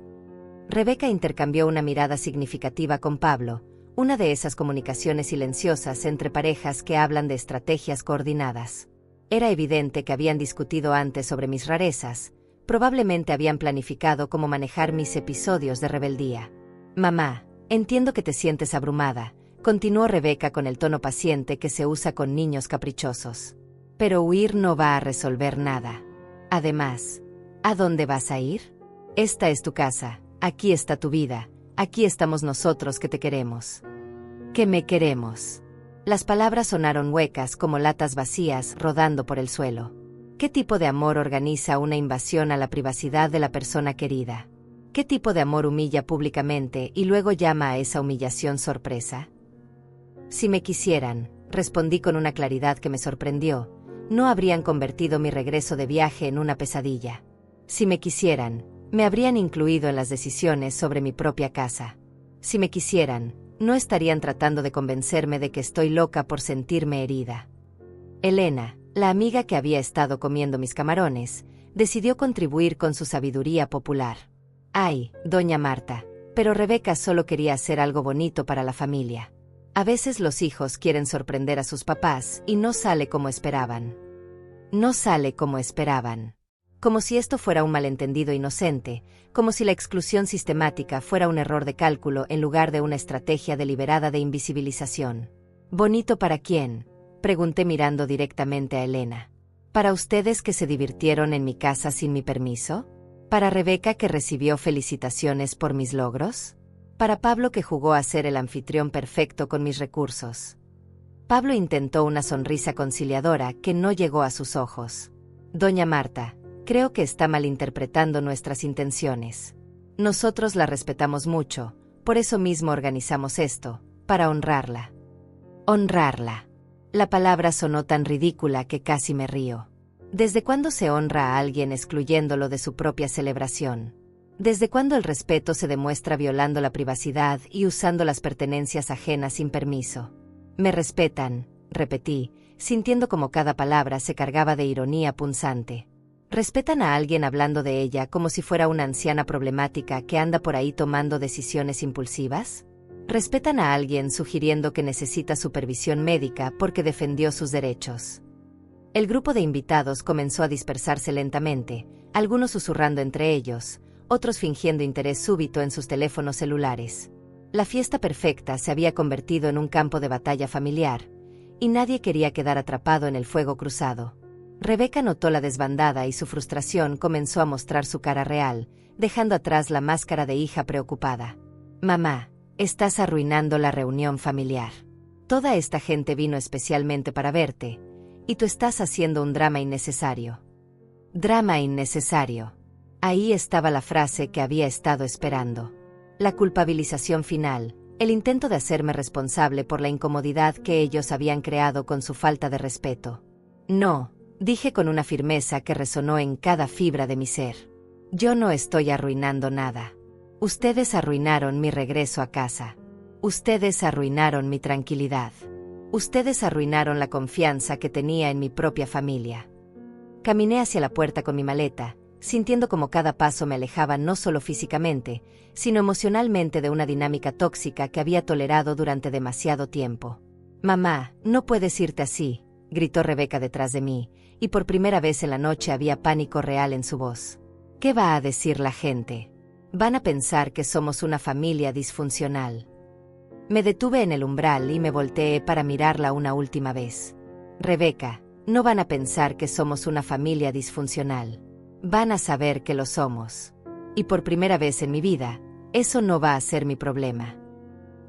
Speaker 1: Rebeca intercambió una mirada significativa con Pablo, una de esas comunicaciones silenciosas entre parejas que hablan de estrategias coordinadas. Era evidente que habían discutido antes sobre mis rarezas, probablemente habían planificado cómo manejar mis episodios de rebeldía. Mamá, entiendo que te sientes abrumada, continuó Rebeca con el tono paciente que se usa con niños caprichosos. Pero huir no va a resolver nada. Además, ¿a dónde vas a ir? Esta es tu casa, aquí está tu vida, aquí estamos nosotros que te queremos. ¿Que me queremos? Las palabras sonaron huecas como latas vacías rodando por el suelo. ¿Qué tipo de amor organiza una invasión a la privacidad de la persona querida? ¿Qué tipo de amor humilla públicamente y luego llama a esa humillación sorpresa? Si me quisieran, respondí con una claridad que me sorprendió, no habrían convertido mi regreso de viaje en una pesadilla. Si me quisieran, me habrían incluido en las decisiones sobre mi propia casa. Si me quisieran, no estarían tratando de convencerme de que estoy loca por sentirme herida. Elena, la amiga que había estado comiendo mis camarones, decidió contribuir con su sabiduría popular. Ay, doña Marta, pero Rebeca solo quería hacer algo bonito para la familia. A veces los hijos quieren sorprender a sus papás y no sale como esperaban. No sale como esperaban. como si esto fuera un malentendido inocente, como si la exclusión sistemática fuera un error de cálculo en lugar de una estrategia deliberada de invisibilización. ¿Bonito para quién?, pregunté mirando directamente a Elena. ¿Para ustedes que se divirtieron en mi casa sin mi permiso? ¿Para Rebeca que recibió felicitaciones por mis logros? ¿Para Pablo que jugó a ser el anfitrión perfecto con mis recursos? Pablo intentó una sonrisa conciliadora que no llegó a sus ojos. Doña Marta, creo que está malinterpretando nuestras intenciones. Nosotros la respetamos mucho, por eso mismo organizamos esto, para honrarla. Honrarla. La palabra sonó tan ridícula que casi me río. ¿Desde cuándo se honra a alguien excluyéndolo de su propia celebración? ¿Desde cuándo el respeto se demuestra violando la privacidad y usando las pertenencias ajenas sin permiso? Me respetan, repetí, sintiendo como cada palabra se cargaba de ironía punzante. ¿Respetan a alguien hablando de ella como si fuera una anciana problemática que anda por ahí tomando decisiones impulsivas? ¿Respetan a alguien sugiriendo que necesita supervisión médica porque defendió sus derechos? El grupo de invitados comenzó a dispersarse lentamente, algunos susurrando entre ellos, otros fingiendo interés súbito en sus teléfonos celulares. La fiesta perfecta se había convertido en un campo de batalla familiar, y nadie quería quedar atrapado en el fuego cruzado. Rebeca notó la desbandada y su frustración comenzó a mostrar su cara real, dejando atrás la máscara de hija preocupada. Mamá, estás arruinando la reunión familiar. Toda esta gente vino especialmente para verte, y tú estás haciendo un drama innecesario. Drama innecesario. Ahí estaba la frase que había estado esperando. La culpabilización final, el intento de hacerme responsable por la incomodidad que ellos habían creado con su falta de respeto. No, dije con una firmeza que resonó en cada fibra de mi ser. Yo no estoy arruinando nada. Ustedes arruinaron mi regreso a casa. Ustedes arruinaron mi tranquilidad. Ustedes arruinaron la confianza que tenía en mi propia familia. Caminé hacia la puerta con mi maleta, sintiendo como cada paso me alejaba no solo físicamente, sino emocionalmente de una dinámica tóxica que había tolerado durante demasiado tiempo. Mamá, no puedes irte así, gritó Rebeca detrás de mí, y por primera vez en la noche había pánico real en su voz. ¿Qué va a decir la gente? Van a pensar que somos una familia disfuncional. Me detuve en el umbral y me volteé para mirarla una última vez. Rebeca, no van a pensar que somos una familia disfuncional. Van a saber que lo somos. Y por primera vez en mi vida, eso no va a ser mi problema.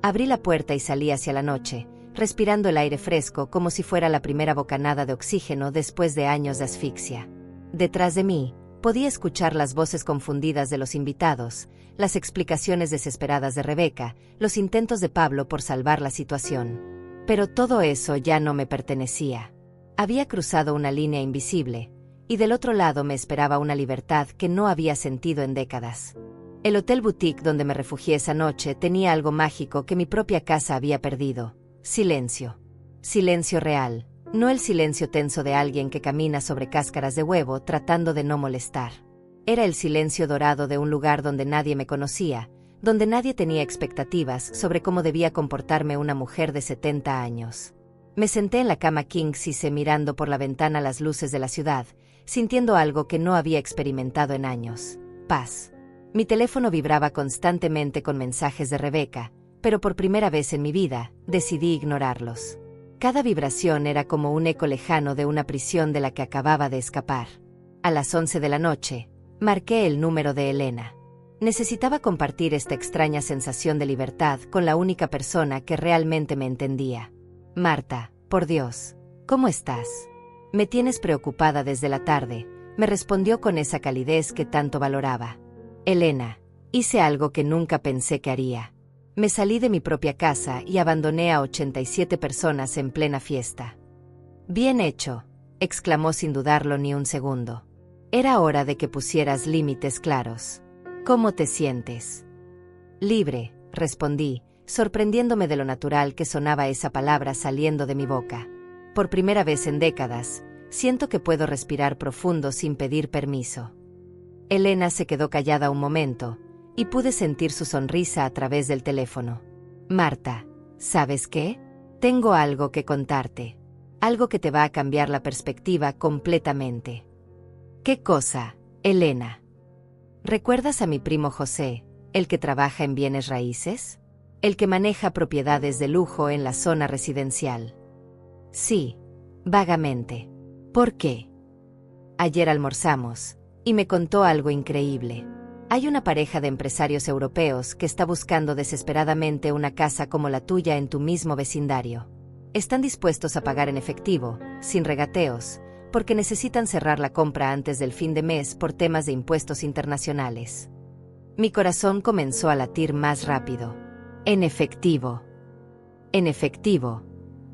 Speaker 1: Abrí la puerta y salí hacia la noche, respirando el aire fresco como si fuera la primera bocanada de oxígeno después de años de asfixia. Detrás de mí, podía escuchar las voces confundidas de los invitados, las explicaciones desesperadas de Rebeca, los intentos de Pablo por salvar la situación. Pero todo eso ya no me pertenecía. Había cruzado una línea invisible, y del otro lado me esperaba una libertad que no había sentido en décadas. El hotel boutique donde me refugié esa noche tenía algo mágico que mi propia casa había perdido. Silencio. Silencio real, no el silencio tenso de alguien que camina sobre cáscaras de huevo tratando de no molestar. Era el silencio dorado de un lugar donde nadie me conocía, donde nadie tenía expectativas sobre cómo debía comportarme una mujer de 70 años. Me senté en la cama king size mirando por la ventana las luces de la ciudad, sintiendo algo que no había experimentado en años. Paz. Mi teléfono vibraba constantemente con mensajes de Rebeca, pero por primera vez en mi vida, decidí ignorarlos. Cada vibración era como un eco lejano de una prisión de la que acababa de escapar. A las 11 de la noche, marqué el número de Elena. Necesitaba compartir esta extraña sensación de libertad con la única persona que realmente me entendía. Marta, por Dios, ¿cómo estás? Me tienes preocupada desde la tarde, me respondió con esa calidez que tanto valoraba. Elena, hice algo que nunca pensé que haría. Me salí de mi propia casa y abandoné a 87 personas en plena fiesta. Bien hecho, exclamó sin dudarlo ni un segundo. Era hora de que pusieras límites claros. ¿Cómo te sientes? Libre, respondí, sorprendiéndome de lo natural que sonaba esa palabra saliendo de mi boca. Por primera vez en décadas, siento que puedo respirar profundo sin pedir permiso. Elena se quedó callada un momento, y pude sentir su sonrisa a través del teléfono. Marta, ¿sabes qué? Tengo algo que contarte. Algo que te va a cambiar la perspectiva completamente. ¿Qué cosa? Elena. ¿Recuerdas a mi primo José, el que trabaja en bienes raíces? El que maneja propiedades de lujo en la zona residencial. Sí, vagamente. ¿Por qué? Ayer almorzamos, y me contó algo increíble. Hay una pareja de empresarios europeos que está buscando desesperadamente una casa como la tuya en tu mismo vecindario. Están dispuestos a pagar en efectivo, sin regateos, porque necesitan cerrar la compra antes del fin de mes por temas de impuestos internacionales. Mi corazón comenzó a latir más rápido. En efectivo. En efectivo.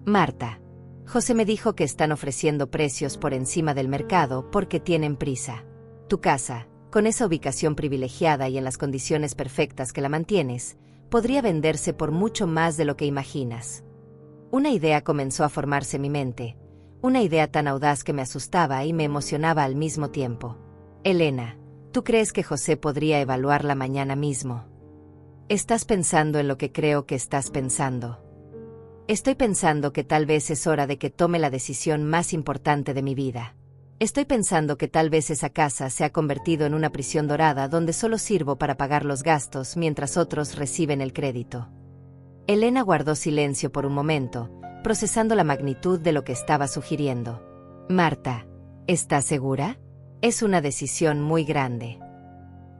Speaker 1: Marta. José me dijo que están ofreciendo precios por encima del mercado porque tienen prisa. Tu casa, con esa ubicación privilegiada y en las condiciones perfectas que la mantienes, podría venderse por mucho más de lo que imaginas. Una idea comenzó a formarse en mi mente, una idea tan audaz que me asustaba y me emocionaba al mismo tiempo. Elena, ¿tú crees que José podría evaluarla mañana mismo? Estás pensando en lo que creo que estás pensando. Estoy pensando que tal vez es hora de que tome la decisión más importante de mi vida. Estoy pensando que tal vez esa casa se ha convertido en una prisión dorada donde solo sirvo para pagar los gastos mientras otros reciben el crédito. Elena guardó silencio por un momento, procesando la magnitud de lo que estaba sugiriendo. Marta, ¿estás segura? Es una decisión muy grande.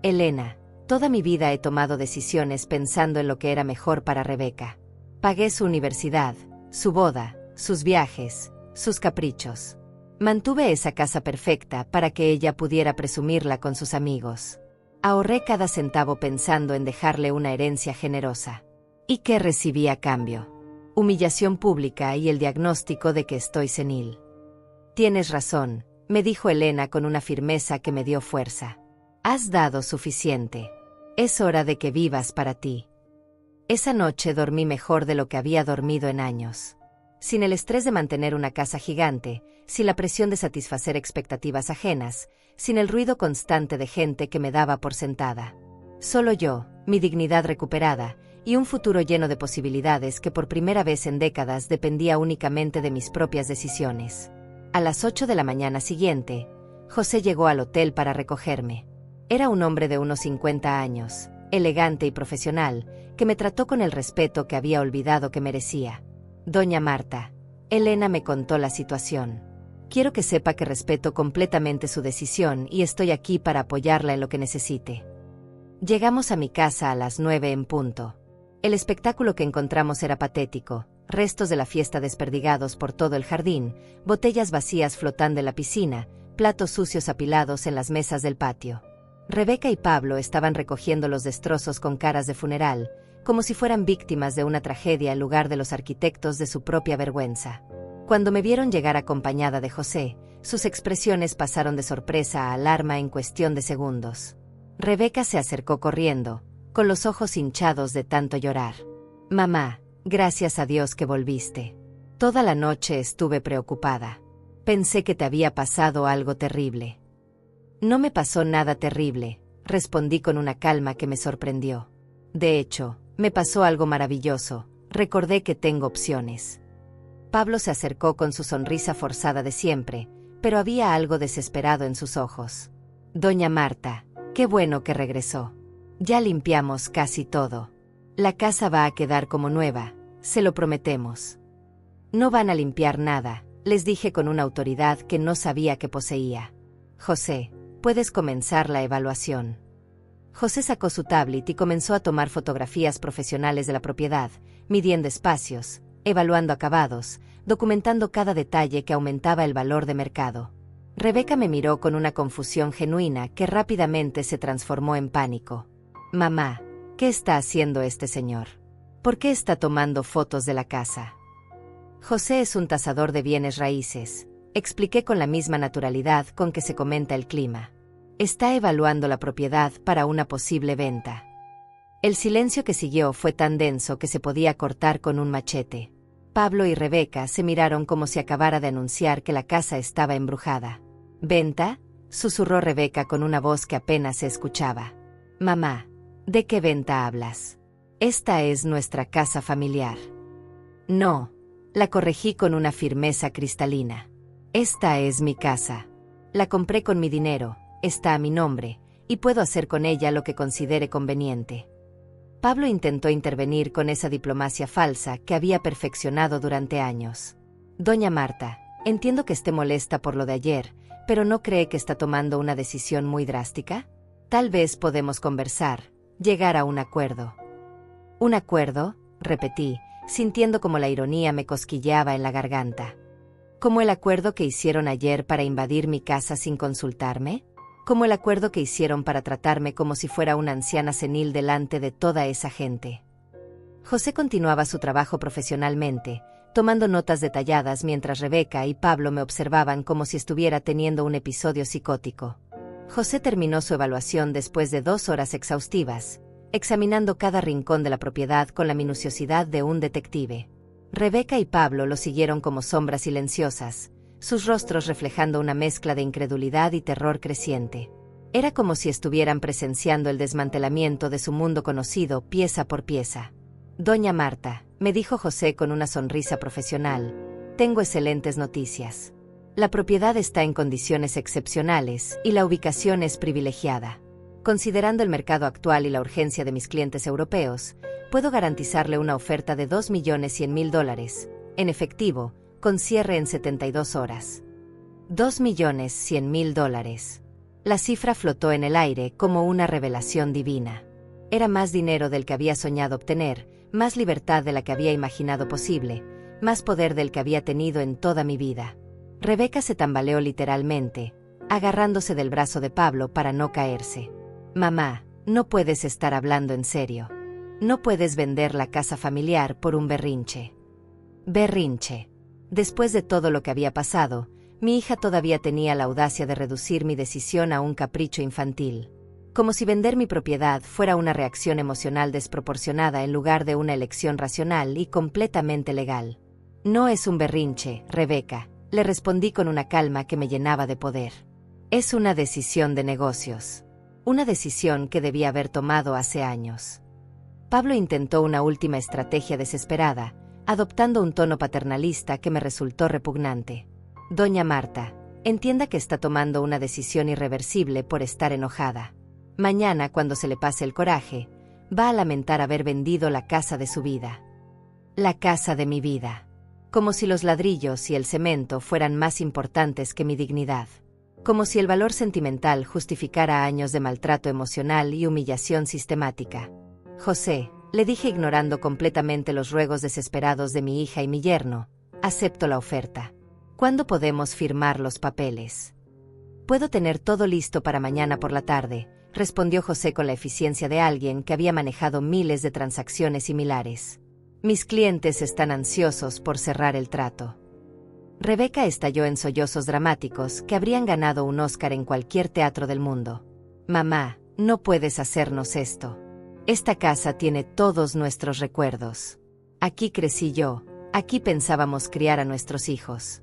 Speaker 1: Elena, toda mi vida he tomado decisiones pensando en lo que era mejor para Rebeca. Pagué su universidad, su boda, sus viajes, sus caprichos. Mantuve esa casa perfecta para que ella pudiera presumirla con sus amigos. Ahorré cada centavo pensando en dejarle una herencia generosa. ¿Y qué recibí a cambio? Humillación pública y el diagnóstico de que estoy senil. Tienes razón, me dijo Elena con una firmeza que me dio fuerza. Has dado suficiente. Es hora de que vivas para ti. Esa noche dormí mejor de lo que había dormido en años. Sin el estrés de mantener una casa gigante, sin la presión de satisfacer expectativas ajenas, sin el ruido constante de gente que me daba por sentada. Solo yo, mi dignidad recuperada, y un futuro lleno de posibilidades que por primera vez en décadas dependía únicamente de mis propias decisiones. A las 8 de la mañana siguiente, José llegó al hotel para recogerme. Era un hombre de unos 50 años, elegante y profesional, que me trató con el respeto que había olvidado que merecía. Doña Marta, Elena me contó la situación. Quiero que sepa que respeto completamente su decisión y estoy aquí para apoyarla en lo que necesite. Llegamos a mi casa a las 9 en punto. El espectáculo que encontramos era patético, restos de la fiesta desperdigados por todo el jardín, botellas vacías flotando en la piscina, platos sucios apilados en las mesas del patio. Rebeca y Pablo estaban recogiendo los destrozos con caras de funeral, como si fueran víctimas de una tragedia en lugar de los arquitectos de su propia vergüenza. Cuando me vieron llegar acompañada de José, sus expresiones pasaron de sorpresa a alarma en cuestión de segundos. Rebeca se acercó corriendo, con los ojos hinchados de tanto llorar. Mamá, gracias a Dios que volviste. Toda la noche estuve preocupada. Pensé que te había pasado algo terrible. No me pasó nada terrible, respondí con una calma que me sorprendió. De hecho, me pasó algo maravilloso, recordé que tengo opciones. Pablo se acercó con su sonrisa forzada de siempre, pero había algo desesperado en sus ojos. Doña Marta, qué bueno que regresó. Ya limpiamos casi todo. La casa va a quedar como nueva, se lo prometemos. No van a limpiar nada, les dije con una autoridad que no sabía que poseía. José, puedes comenzar la evaluación. José sacó su tablet y comenzó a tomar fotografías profesionales de la propiedad, midiendo espacios, evaluando acabados, documentando cada detalle que aumentaba el valor de mercado. Rebeca me miró con una confusión genuina que rápidamente se transformó en pánico. Mamá, ¿qué está haciendo este señor? ¿Por qué está tomando fotos de la casa? José es un tasador de bienes raíces, expliqué con la misma naturalidad con que se comenta el clima. Está evaluando la propiedad para una posible venta. El silencio que siguió fue tan denso que se podía cortar con un machete. Pablo y Rebeca se miraron como si acabara de anunciar que la casa estaba embrujada. ¿Venta?, susurró Rebeca con una voz que apenas se escuchaba. Mamá, ¿de qué venta hablas? Esta es nuestra casa familiar. No, la corregí con una firmeza cristalina. Esta es mi casa. La compré con mi dinero, está a mi nombre, y puedo hacer con ella lo que considere conveniente. Pablo intentó intervenir con esa diplomacia falsa que había perfeccionado durante años. Doña Marta, entiendo que esté molesta por lo de ayer, pero ¿no cree que está tomando una decisión muy drástica? Tal vez podemos conversar, llegar a un acuerdo. ¿Un acuerdo?, repetí, sintiendo como la ironía me cosquilleaba en la garganta. ¿Como el acuerdo que hicieron ayer para invadir mi casa sin consultarme? ¿Como el acuerdo que hicieron para tratarme como si fuera una anciana senil delante de toda esa gente? José continuaba su trabajo profesionalmente, tomando notas detalladas mientras Rebeca y Pablo me observaban como si estuviera teniendo un episodio psicótico. José terminó su evaluación después de 2 horas exhaustivas, examinando cada rincón de la propiedad con la minuciosidad de un detective. Rebeca y Pablo lo siguieron como sombras silenciosas, sus rostros reflejando una mezcla de incredulidad y terror creciente. Era como si estuvieran presenciando el desmantelamiento de su mundo conocido pieza por pieza. Doña Marta, me dijo José con una sonrisa profesional, tengo excelentes noticias. La propiedad está en condiciones excepcionales y la ubicación es privilegiada. Considerando el mercado actual y la urgencia de mis clientes europeos, puedo garantizarle una oferta de $2.100.000, en efectivo, con cierre en 72 horas. $2.100.000. La cifra flotó en el aire como una revelación divina. Era más dinero del que había soñado obtener, más libertad de la que había imaginado posible, más poder del que había tenido en toda mi vida. Rebeca se tambaleó literalmente, agarrándose del brazo de Pablo para no caerse. Mamá, no puedes estar hablando en serio. No puedes vender la casa familiar por un berrinche. Berrinche. Después de todo lo que había pasado, mi hija todavía tenía la audacia de reducir mi decisión a un capricho infantil. Como si vender mi propiedad fuera una reacción emocional desproporcionada en lugar de una elección racional y completamente legal. No es un berrinche, Rebeca, le respondí con una calma que me llenaba de poder. Es una decisión de negocios. Una decisión que debía haber tomado hace años. Pablo intentó una última estrategia desesperada, adoptando un tono paternalista que me resultó repugnante. Doña Marta, entienda que está tomando una decisión irreversible por estar enojada. Mañana, cuando se le pase el coraje, va a lamentar haber vendido la casa de su vida. La casa de mi vida. Como si los ladrillos y el cemento fueran más importantes que mi dignidad. Como si el valor sentimental justificara años de maltrato emocional y humillación sistemática. José, le dije ignorando completamente los ruegos desesperados de mi hija y mi yerno, acepto la oferta. ¿Cuándo podemos firmar los papeles? Puedo tener todo listo para mañana por la tarde, respondió José con la eficiencia de alguien que había manejado miles de transacciones similares. Mis clientes están ansiosos por cerrar el trato. Rebeca estalló en sollozos dramáticos que habrían ganado un Oscar en cualquier teatro del mundo. Mamá, no puedes hacernos esto. Esta casa tiene todos nuestros recuerdos. Aquí crecí yo, aquí pensábamos criar a nuestros hijos.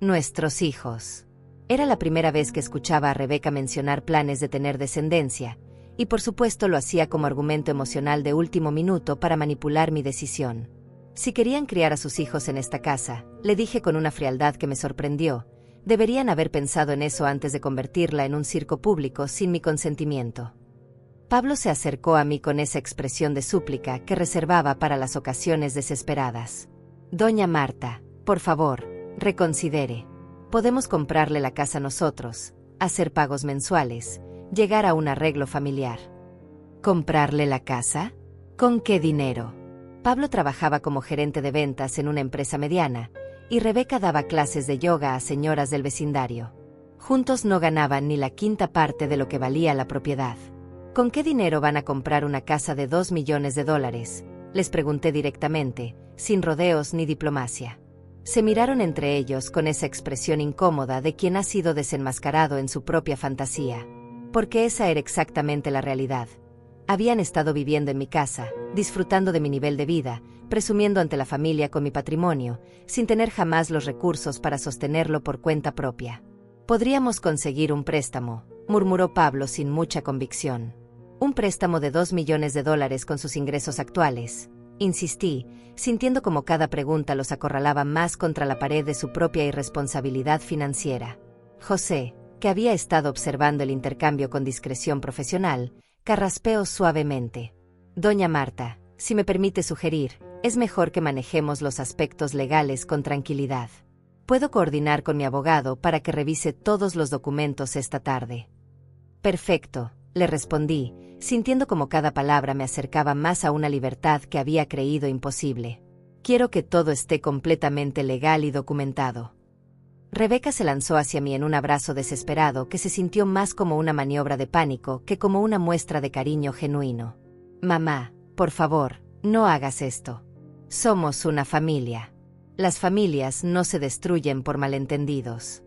Speaker 1: Nuestros hijos. Era la primera vez que escuchaba a Rebeca mencionar planes de tener descendencia, y por supuesto lo hacía como argumento emocional de último minuto para manipular mi decisión. Si querían criar a sus hijos en esta casa, le dije con una frialdad que me sorprendió, deberían haber pensado en eso antes de convertirla en un circo público sin mi consentimiento. Pablo se acercó a mí con esa expresión de súplica que reservaba para las ocasiones desesperadas. Doña Marta, por favor, reconsidere. Podemos comprarle la casa nosotros, hacer pagos mensuales, llegar a un arreglo familiar. ¿Comprarle la casa? ¿Con qué dinero? Pablo trabajaba como gerente de ventas en una empresa mediana, y Rebeca daba clases de yoga a señoras del vecindario. Juntos no ganaban ni la quinta parte de lo que valía la propiedad. ¿Con qué dinero van a comprar una casa de $2 millones? Les pregunté directamente, sin rodeos ni diplomacia. Se miraron entre ellos con esa expresión incómoda de quien ha sido desenmascarado en su propia fantasía. Porque esa era exactamente la realidad. Habían estado viviendo en mi casa, disfrutando de mi nivel de vida, presumiendo ante la familia con mi patrimonio, sin tener jamás los recursos para sostenerlo por cuenta propia. Podríamos conseguir un préstamo, murmuró Pablo sin mucha convicción. Un préstamo de $2 millones con sus ingresos actuales. Insistí, sintiendo como cada pregunta los acorralaba más contra la pared de su propia irresponsabilidad financiera. José, que había estado observando el intercambio con discreción profesional, carraspeó suavemente. Doña Marta, si me permite sugerir, es mejor que manejemos los aspectos legales con tranquilidad. Puedo coordinar con mi abogado para que revise todos los documentos esta tarde. Perfecto, le respondí, sintiendo como cada palabra me acercaba más a una libertad que había creído imposible. Quiero que todo esté completamente legal y documentado. Rebeca se lanzó hacia mí en un abrazo desesperado que se sintió más como una maniobra de pánico que como una muestra de cariño genuino. Mamá, por favor, no hagas esto. Somos una familia. Las familias no se destruyen por malentendidos.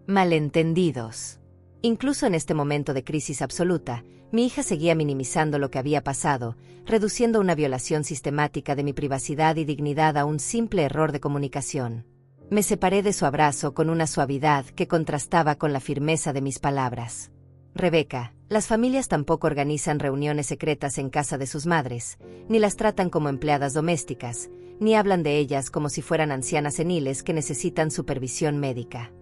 Speaker 1: Malentendidos. Incluso en este momento de crisis absoluta, mi hija seguía minimizando lo que había pasado, reduciendo una violación sistemática de mi privacidad y dignidad a un simple error de comunicación. Me separé de su abrazo con una suavidad que contrastaba con la firmeza de mis palabras. Rebeca, las familias tampoco organizan reuniones secretas en casa de sus madres, ni las tratan como empleadas domésticas, ni hablan de ellas como si fueran ancianas seniles que necesitan supervisión médica.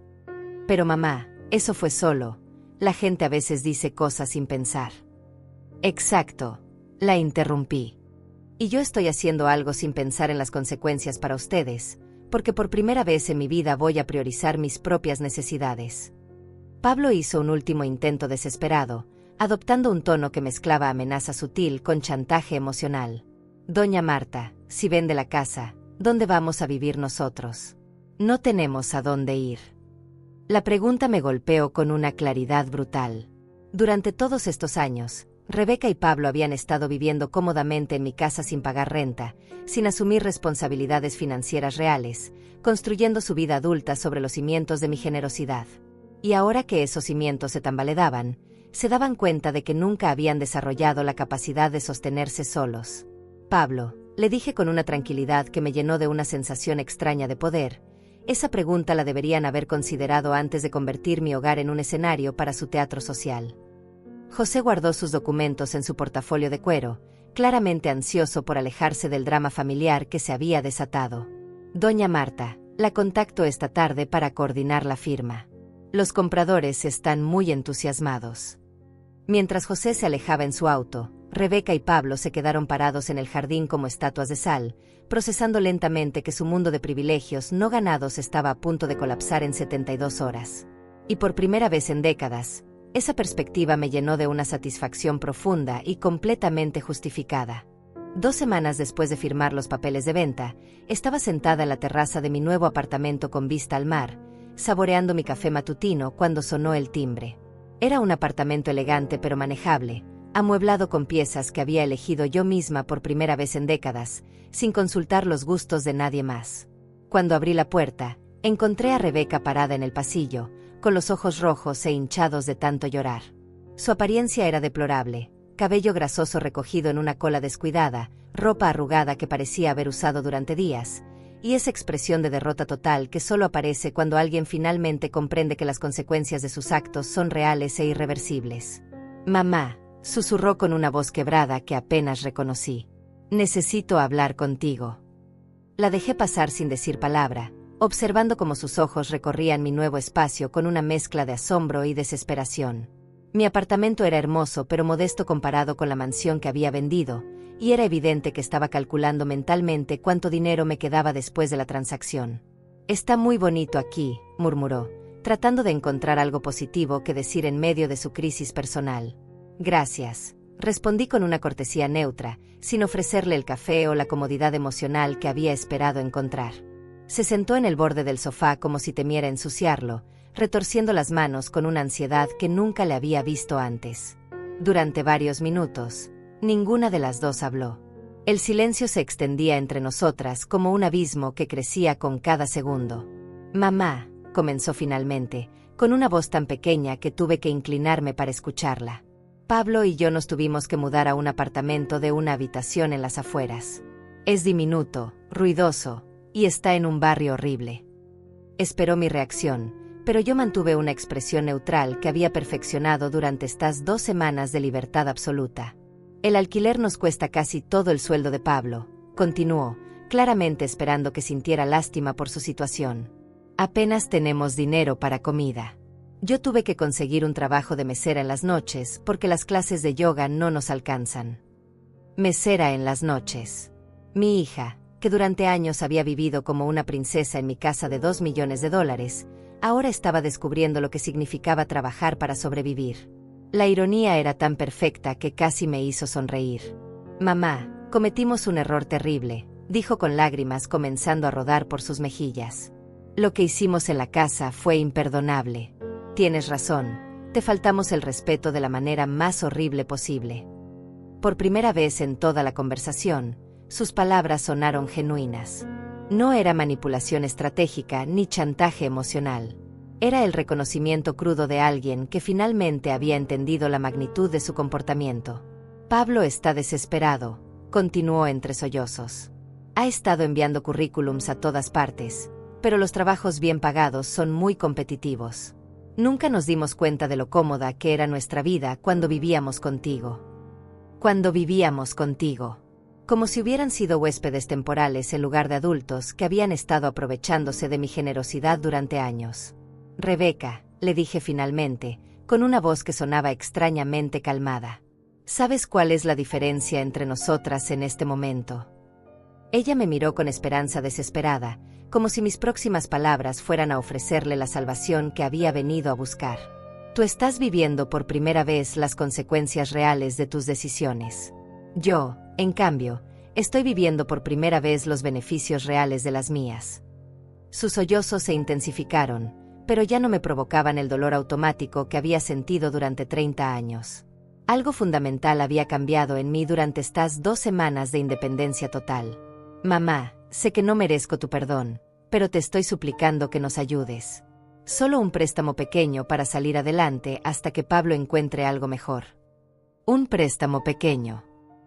Speaker 1: Pero mamá, eso fue solo. La gente a veces dice cosas sin pensar. Exacto, la interrumpí. Y yo estoy haciendo algo sin pensar en las consecuencias para ustedes, porque por primera vez en mi vida voy a priorizar mis propias necesidades. Pablo hizo un último intento desesperado, adoptando un tono que mezclaba amenaza sutil con chantaje emocional. Doña Marta, si vende la casa, ¿dónde vamos a vivir nosotros? No tenemos a dónde ir. La pregunta me golpeó con una claridad brutal. Durante todos estos años, Rebeca y Pablo habían estado viviendo cómodamente en mi casa sin pagar renta, sin asumir responsabilidades financieras reales, construyendo su vida adulta sobre los cimientos de mi generosidad. Y ahora que esos cimientos se tambaleaban, se daban cuenta de que nunca habían desarrollado la capacidad de sostenerse solos. Pablo, le dije con una tranquilidad que me llenó de una sensación extraña de poder, esa pregunta la deberían haber considerado antes de convertir mi hogar en un escenario para su teatro social. José guardó sus documentos en su portafolio de cuero, claramente ansioso por alejarse del drama familiar que se había desatado. Doña Marta, la contacto esta tarde para coordinar la firma. Los compradores están muy entusiasmados. Mientras José se alejaba en su auto, Rebeca y Pablo se quedaron parados en el jardín como estatuas de sal, procesando lentamente que su mundo de privilegios no ganados estaba a punto de colapsar en 72 horas. Y por primera vez en décadas, esa perspectiva me llenó de una satisfacción profunda y completamente justificada. 2 semanas después de firmar los papeles de venta, estaba sentada en la terraza de mi nuevo apartamento con vista al mar, saboreando mi café matutino cuando sonó el timbre. Era un apartamento elegante pero manejable, amueblado con piezas que había elegido yo misma por primera vez en décadas, sin consultar los gustos de nadie más. Cuando abrí la puerta, encontré a Rebeca parada en el pasillo, con los ojos rojos e hinchados de tanto llorar. Su apariencia era deplorable, cabello grasoso recogido en una cola descuidada, ropa arrugada que parecía haber usado durante días, y esa expresión de derrota total que solo aparece cuando alguien finalmente comprende que las consecuencias de sus actos son reales e irreversibles. «Mamá», susurró con una voz quebrada que apenas reconocí. «Necesito hablar contigo». La dejé pasar sin decir palabra, observando cómo sus ojos recorrían mi nuevo espacio con una mezcla de asombro y desesperación. Mi apartamento era hermoso pero modesto comparado con la mansión que había vendido, y era evidente que estaba calculando mentalmente cuánto dinero me quedaba después de la transacción. «Está muy bonito aquí», murmuró, tratando de encontrar algo positivo que decir en medio de su crisis personal. «Gracias», respondí con una cortesía neutra, sin ofrecerle el café o la comodidad emocional que había esperado encontrar. Se sentó en el borde del sofá como si temiera ensuciarlo, retorciendo las manos con una ansiedad que nunca le había visto antes. Durante varios minutos, ninguna de las dos habló. El silencio se extendía entre nosotras como un abismo que crecía con cada segundo. «Mamá», comenzó finalmente, con una voz tan pequeña que tuve que inclinarme para escucharla. «Pablo y yo nos tuvimos que mudar a un apartamento de una habitación en las afueras. Es diminuto, ruidoso, y está en un barrio horrible». Esperó mi reacción, pero yo mantuve una expresión neutral que había perfeccionado durante estas 2 semanas de libertad absoluta. «El alquiler nos cuesta casi todo el sueldo de Pablo», continuó, claramente esperando que sintiera lástima por su situación. «Apenas tenemos dinero para comida. Yo tuve que conseguir un trabajo de mesera en las noches porque las clases de yoga no nos alcanzan. Mesera en las noches. Mi hija, que durante años había vivido como una princesa en mi casa de $2 millones, ahora estaba descubriendo lo que significaba trabajar para sobrevivir. La ironía era tan perfecta que casi me hizo sonreír. Mamá, cometimos un error terrible, dijo con lágrimas comenzando a rodar por sus mejillas. Lo que hicimos en la casa fue imperdonable. Tienes razón, te faltamos el respeto de la manera más horrible posible. Por primera vez en toda la conversación, sus palabras sonaron genuinas. No era manipulación estratégica ni chantaje emocional. Era el reconocimiento crudo de alguien que finalmente había entendido la magnitud de su comportamiento. Pablo está desesperado, continuó entre sollozos. Ha estado enviando currículums a todas partes, pero los trabajos bien pagados son muy competitivos. Nunca nos dimos cuenta de lo cómoda que era nuestra vida cuando vivíamos contigo. Cuando vivíamos contigo. Como si hubieran sido huéspedes temporales en lugar de adultos que habían estado aprovechándose de mi generosidad durante años. Rebeca, le dije finalmente, con una voz que sonaba extrañamente calmada. ¿Sabes cuál es la diferencia entre nosotras en este momento? Ella me miró con esperanza desesperada, como si mis próximas palabras fueran a ofrecerle la salvación que había venido a buscar. Tú estás viviendo por primera vez las consecuencias reales de tus decisiones. Yo, en cambio, estoy viviendo por primera vez los beneficios reales de las mías. Sus sollozos se intensificaron, pero ya no me provocaban el dolor automático que había sentido durante 30 años. Algo fundamental había cambiado en mí durante estas 2 semanas de independencia total. Mamá, sé que no merezco tu perdón, pero te estoy suplicando que nos ayudes. Solo un préstamo pequeño para salir adelante hasta que Pablo encuentre algo mejor. Un préstamo pequeño.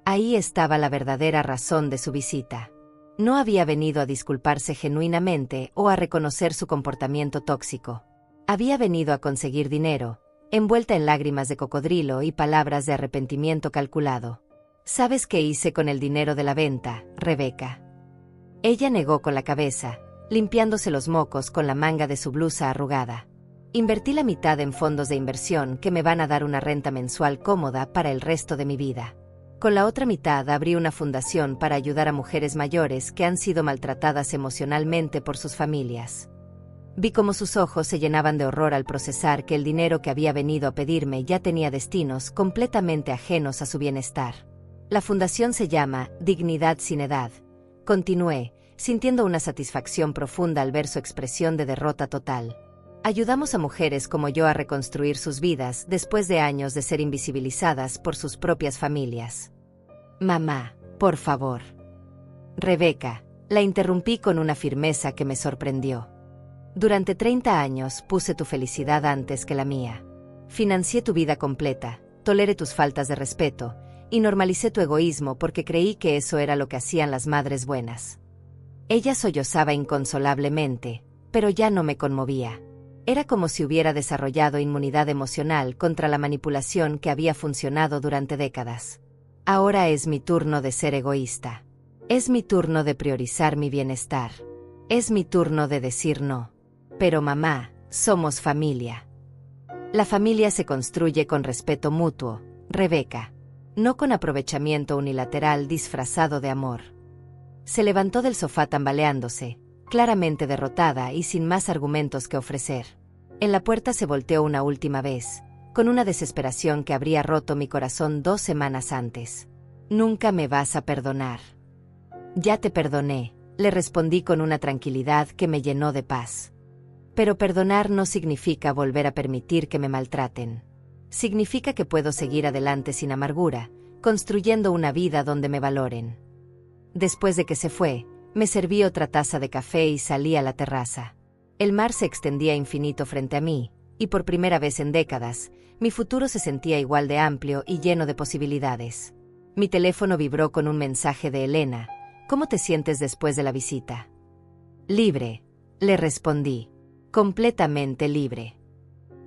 Speaker 1: Ahí estaba la verdadera razón de su visita. No había venido a disculparse genuinamente o a reconocer su comportamiento tóxico. Había venido a conseguir dinero, envuelta en lágrimas de cocodrilo y palabras de arrepentimiento calculado. ¿Sabes qué hice con el dinero de la venta, Rebeca? Ella negó con la cabeza, limpiándose los mocos con la manga de su blusa arrugada. Invertí la mitad en fondos de inversión que me van a dar una renta mensual cómoda para el resto de mi vida. Con la otra mitad abrí una fundación para ayudar a mujeres mayores que han sido maltratadas emocionalmente por sus familias. Vi cómo sus ojos se llenaban de horror al procesar que el dinero que había venido a pedirme ya tenía destinos completamente ajenos a su bienestar. La fundación se llama Dignidad sin Edad. Continué, sintiendo una satisfacción profunda al ver su expresión de derrota total. Ayudamos a mujeres como yo a reconstruir sus vidas después de años de ser invisibilizadas por sus propias familias. Mamá, por favor. Rebeca, la interrumpí con una firmeza que me sorprendió. Durante 30 años puse tu felicidad antes que la mía. Financié tu vida completa, toleré tus faltas de respeto, y normalicé tu egoísmo porque creí que eso era lo que hacían las madres buenas. Ella sollozaba inconsolablemente, pero ya no me conmovía. Era como si hubiera desarrollado inmunidad emocional contra la manipulación que había funcionado durante décadas. Ahora es mi turno de ser egoísta. Es mi turno de priorizar mi bienestar. Es mi turno de decir no. Pero mamá, somos familia. La familia se construye con respeto mutuo, Rebeca, no con aprovechamiento unilateral disfrazado de amor. Se levantó del sofá tambaleándose, claramente derrotada y sin más argumentos que ofrecer. En la puerta se volteó una última vez, con una desesperación que habría roto mi corazón 2 semanas antes. Nunca me vas a perdonar. Ya te perdoné, le respondí con una tranquilidad que me llenó de paz. Pero perdonar no significa volver a permitir que me maltraten. Significa que puedo seguir adelante sin amargura, construyendo una vida donde me valoren. Después de que se fue, me serví otra taza de café y salí a la terraza. El mar se extendía infinito frente a mí, y por primera vez en décadas, mi futuro se sentía igual de amplio y lleno de posibilidades. Mi teléfono vibró con un mensaje de Elena. ¿Cómo te sientes después de la visita? Libre, le respondí. Completamente libre.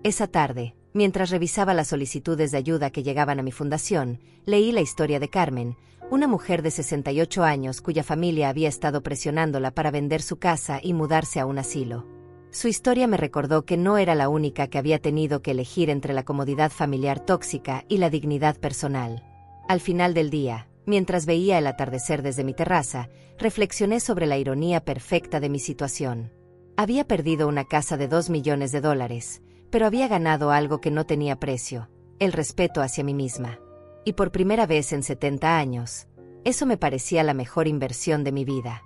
Speaker 1: Esa tarde, mientras revisaba las solicitudes de ayuda que llegaban a mi fundación, leí la historia de Carmen, una mujer de 68 años cuya familia había estado presionándola para vender su casa y mudarse a un asilo. Su historia me recordó que no era la única que había tenido que elegir entre la comodidad familiar tóxica y la dignidad personal. Al final del día, mientras veía el atardecer desde mi terraza, reflexioné sobre la ironía perfecta de mi situación. Había perdido una casa de $2 millones, pero había ganado algo que no tenía precio: el respeto hacia mí misma. Y por primera vez en 70 años, eso me parecía la mejor inversión de mi vida.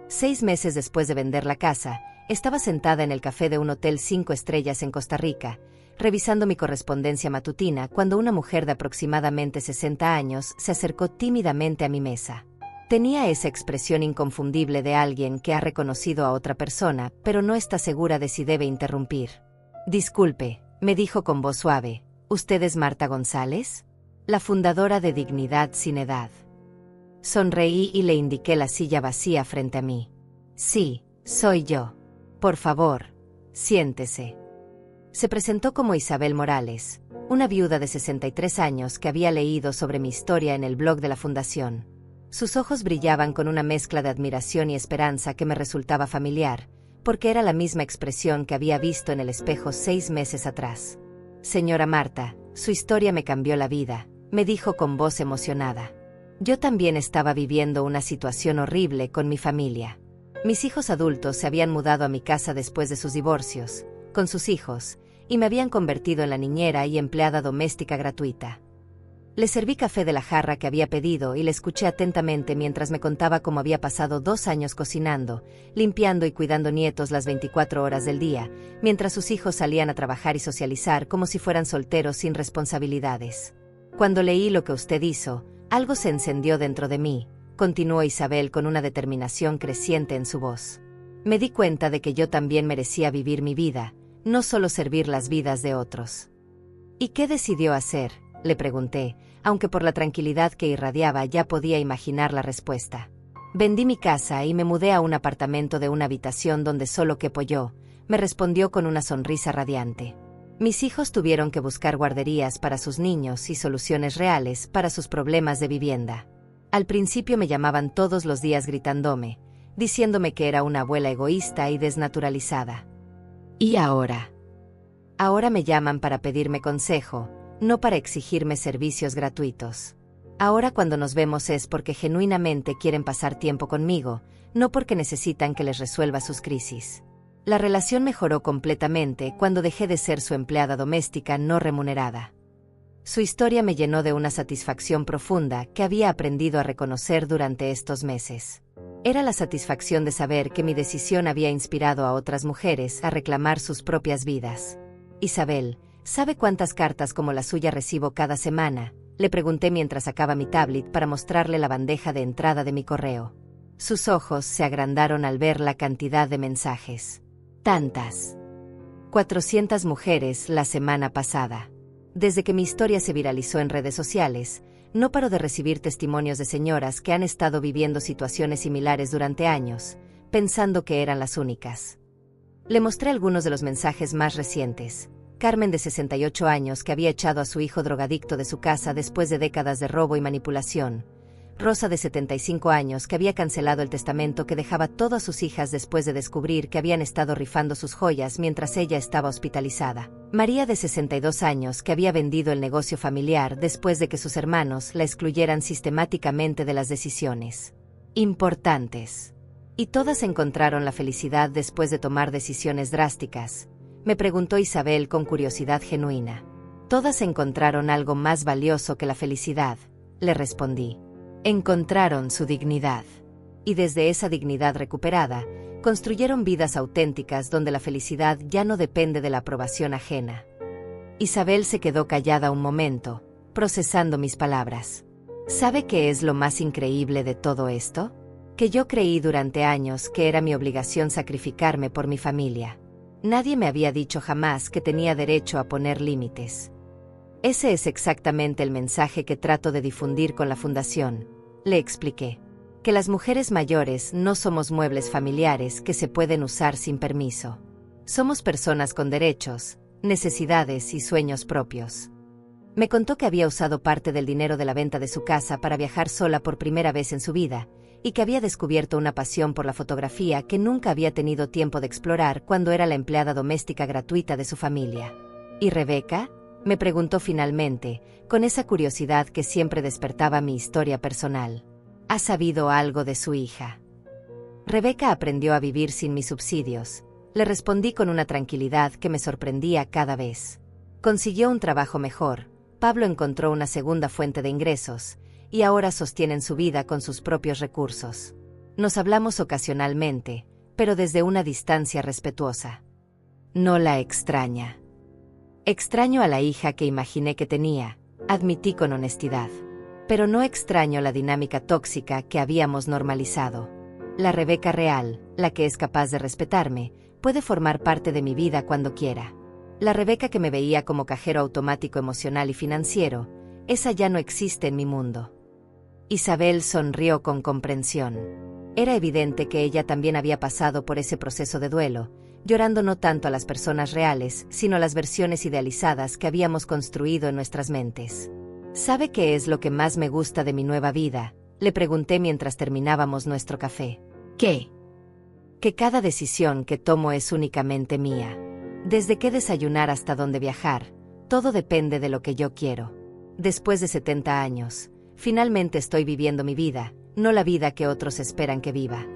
Speaker 1: 6 meses después de vender la casa, estaba sentada en el café de un hotel 5 estrellas en Costa Rica, revisando mi correspondencia matutina, cuando una mujer de aproximadamente 60 años se acercó tímidamente a mi mesa. Tenía esa expresión inconfundible de alguien que ha reconocido a otra persona, pero no está segura de si debe interrumpir. «Disculpe», me dijo con voz suave, «¿usted es Marta González? La fundadora de Dignidad Sin Edad». Sonreí y le indiqué la silla vacía frente a mí. «Sí, soy yo. Por favor, siéntese». Se presentó como Isabel Morales, una viuda de 63 años que había leído sobre mi historia en el blog de la fundación. Sus ojos brillaban con una mezcla de admiración y esperanza que me resultaba familiar, porque era la misma expresión que había visto en el espejo 6 meses atrás. «Señora Marta, su historia me cambió la vida», me dijo con voz emocionada. Yo también estaba viviendo una situación horrible con mi familia. Mis hijos adultos se habían mudado a mi casa después de sus divorcios, con sus hijos, y me habían convertido en la niñera y empleada doméstica gratuita. Le serví café de la jarra que había pedido y le escuché atentamente mientras me contaba cómo había pasado 2 años cocinando, limpiando y cuidando nietos las 24 horas del día, mientras sus hijos salían a trabajar y socializar como si fueran solteros sin responsabilidades. «Cuando leí lo que usted hizo, algo se encendió dentro de mí», continuó Isabel con una determinación creciente en su voz. «Me di cuenta de que yo también merecía vivir mi vida, no solo servir las vidas de otros». «¿Y qué decidió hacer?», le pregunté, aunque por la tranquilidad que irradiaba ya podía imaginar la respuesta. «Vendí mi casa y me mudé a un apartamento de una habitación donde solo quepo yo», me respondió con una sonrisa radiante. «Mis hijos tuvieron que buscar guarderías para sus niños y soluciones reales para sus problemas de vivienda. Al principio me llamaban todos los días gritándome, diciéndome que era una abuela egoísta y desnaturalizada. ¿Y ahora? Ahora me llaman para pedirme consejo, no para exigirme servicios gratuitos. Ahora cuando nos vemos es porque genuinamente quieren pasar tiempo conmigo, no porque necesitan que les resuelva sus crisis». La relación mejoró completamente cuando dejé de ser su empleada doméstica no remunerada. Su historia me llenó de una satisfacción profunda que había aprendido a reconocer durante estos meses. Era la satisfacción de saber que mi decisión había inspirado a otras mujeres a reclamar sus propias vidas. «Isabel, ¿sabe cuántas cartas como la suya recibo cada semana?», le pregunté mientras sacaba mi tablet para mostrarle la bandeja de entrada de mi correo. Sus ojos se agrandaron al ver la cantidad de mensajes. «Tantas. 400 mujeres la semana pasada. Desde que mi historia se viralizó en redes sociales, no paro de recibir testimonios de señoras que han estado viviendo situaciones similares durante años, pensando que eran las únicas». Le mostré algunos de los mensajes más recientes. Carmen, de 68 años, que había echado a su hijo drogadicto de su casa después de décadas de robo y manipulación. Rosa, de 75 años, que había cancelado el testamento que dejaba todo a sus hijas después de descubrir que habían estado rifando sus joyas mientras ella estaba hospitalizada. María, de 62 años, que había vendido el negocio familiar después de que sus hermanos la excluyeran sistemáticamente de las decisiones importantes. ¿Y todas encontraron la felicidad después de tomar decisiones drásticas?, me preguntó Isabel con curiosidad genuina. «Todas encontraron algo más valioso que la felicidad», le respondí. «Encontraron su dignidad. Y desde esa dignidad recuperada, construyeron vidas auténticas donde la felicidad ya no depende de la aprobación ajena». Isabel se quedó callada un momento, procesando mis palabras. ¿Sabe qué es lo más increíble de todo esto? Que yo creí durante años que era mi obligación sacrificarme por mi familia. Nadie me había dicho jamás que tenía derecho a poner límites. Ese es exactamente el mensaje que trato de difundir con la fundación, le expliqué. Que las mujeres mayores no somos muebles familiares que se pueden usar sin permiso. Somos personas con derechos, necesidades y sueños propios. Me contó que había usado parte del dinero de la venta de su casa para viajar sola por primera vez en su vida, y que había descubierto una pasión por la fotografía que nunca había tenido tiempo de explorar cuando era la empleada doméstica gratuita de su familia. ¿Y Rebeca?, me preguntó finalmente, con esa curiosidad que siempre despertaba mi historia personal. ¿Ha sabido algo de su hija? Rebeca aprendió a vivir sin mis subsidios, le respondí con una tranquilidad que me sorprendía cada vez. Consiguió un trabajo mejor, Pablo encontró una segunda fuente de ingresos, y ahora sostienen su vida con sus propios recursos. Nos hablamos ocasionalmente, pero desde una distancia respetuosa. No la extraña. Extraño a la hija que imaginé que tenía, admití con honestidad. Pero no extraño la dinámica tóxica que habíamos normalizado. La Rebeca real, la que es capaz de respetarme, puede formar parte de mi vida cuando quiera. La Rebeca que me veía como cajero automático emocional y financiero, esa ya no existe en mi mundo. Isabel sonrió con comprensión. Era evidente que ella también había pasado por ese proceso de duelo, llorando no tanto a las personas reales, sino a las versiones idealizadas que habíamos construido en nuestras mentes. ¿Sabe qué es lo que más me gusta de mi nueva vida?, le pregunté mientras terminábamos nuestro café. ¿Qué? Que cada decisión que tomo es únicamente mía. Desde qué desayunar hasta dónde viajar, todo depende de lo que yo quiero. Después de 70 años, finalmente estoy viviendo mi vida, no la vida que otros esperan que viva.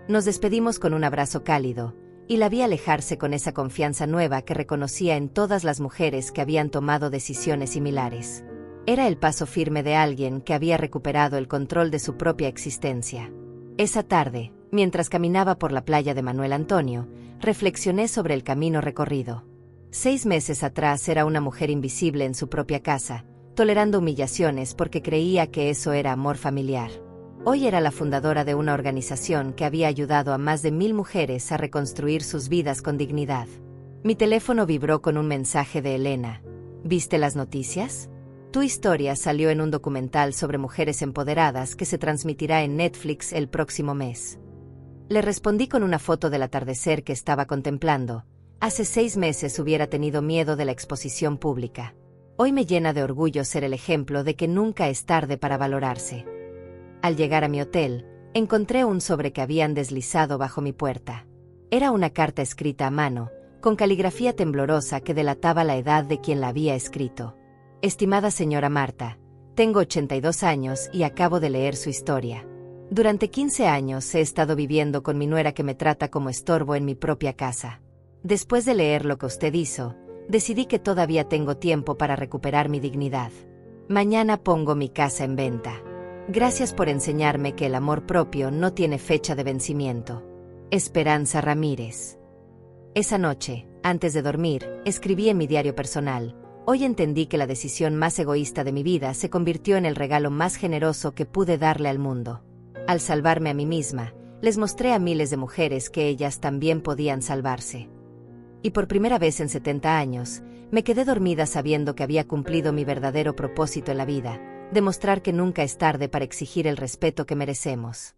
Speaker 1: Nos despedimos con un abrazo cálido, y la vi alejarse con esa confianza nueva que reconocía en todas las mujeres que habían tomado decisiones similares. Era el paso firme de alguien que había recuperado el control de su propia existencia. Esa tarde, mientras caminaba por la playa de Manuel Antonio, reflexioné sobre el camino recorrido. 6 meses atrás era una mujer invisible en su propia casa, tolerando humillaciones porque creía que eso era amor familiar. Hoy era la fundadora de una organización que había ayudado a más de 1000 mujeres a reconstruir sus vidas con dignidad. Mi teléfono vibró con un mensaje de Elena. ¿Viste las noticias? Tu historia salió en un documental sobre mujeres empoderadas que se transmitirá en Netflix el próximo mes. Le respondí con una foto del atardecer que estaba contemplando. Hace 6 meses hubiera tenido miedo de la exposición pública. Hoy me llena de orgullo ser el ejemplo de que nunca es tarde para valorarse. Al llegar a mi hotel, encontré un sobre que habían deslizado bajo mi puerta. Era una carta escrita a mano, con caligrafía temblorosa que delataba la edad de quien la había escrito. Estimada señora Marta, tengo 82 años y acabo de leer su historia. Durante 15 años he estado viviendo con mi nuera que me trata como estorbo en mi propia casa. Después de leer lo que usted hizo, decidí que todavía tengo tiempo para recuperar mi dignidad. Mañana pongo mi casa en venta. Gracias por enseñarme que el amor propio no tiene fecha de vencimiento. Esperanza Ramírez. Esa noche, antes de dormir, escribí en mi diario personal: hoy entendí que la decisión más egoísta de mi vida se convirtió en el regalo más generoso que pude darle al mundo. Al salvarme a mí misma, les mostré a miles de mujeres que ellas también podían salvarse. Y por primera vez en 70 años, me quedé dormida sabiendo que había cumplido mi verdadero propósito en la vida: demostrar que nunca es tarde para exigir el respeto que merecemos.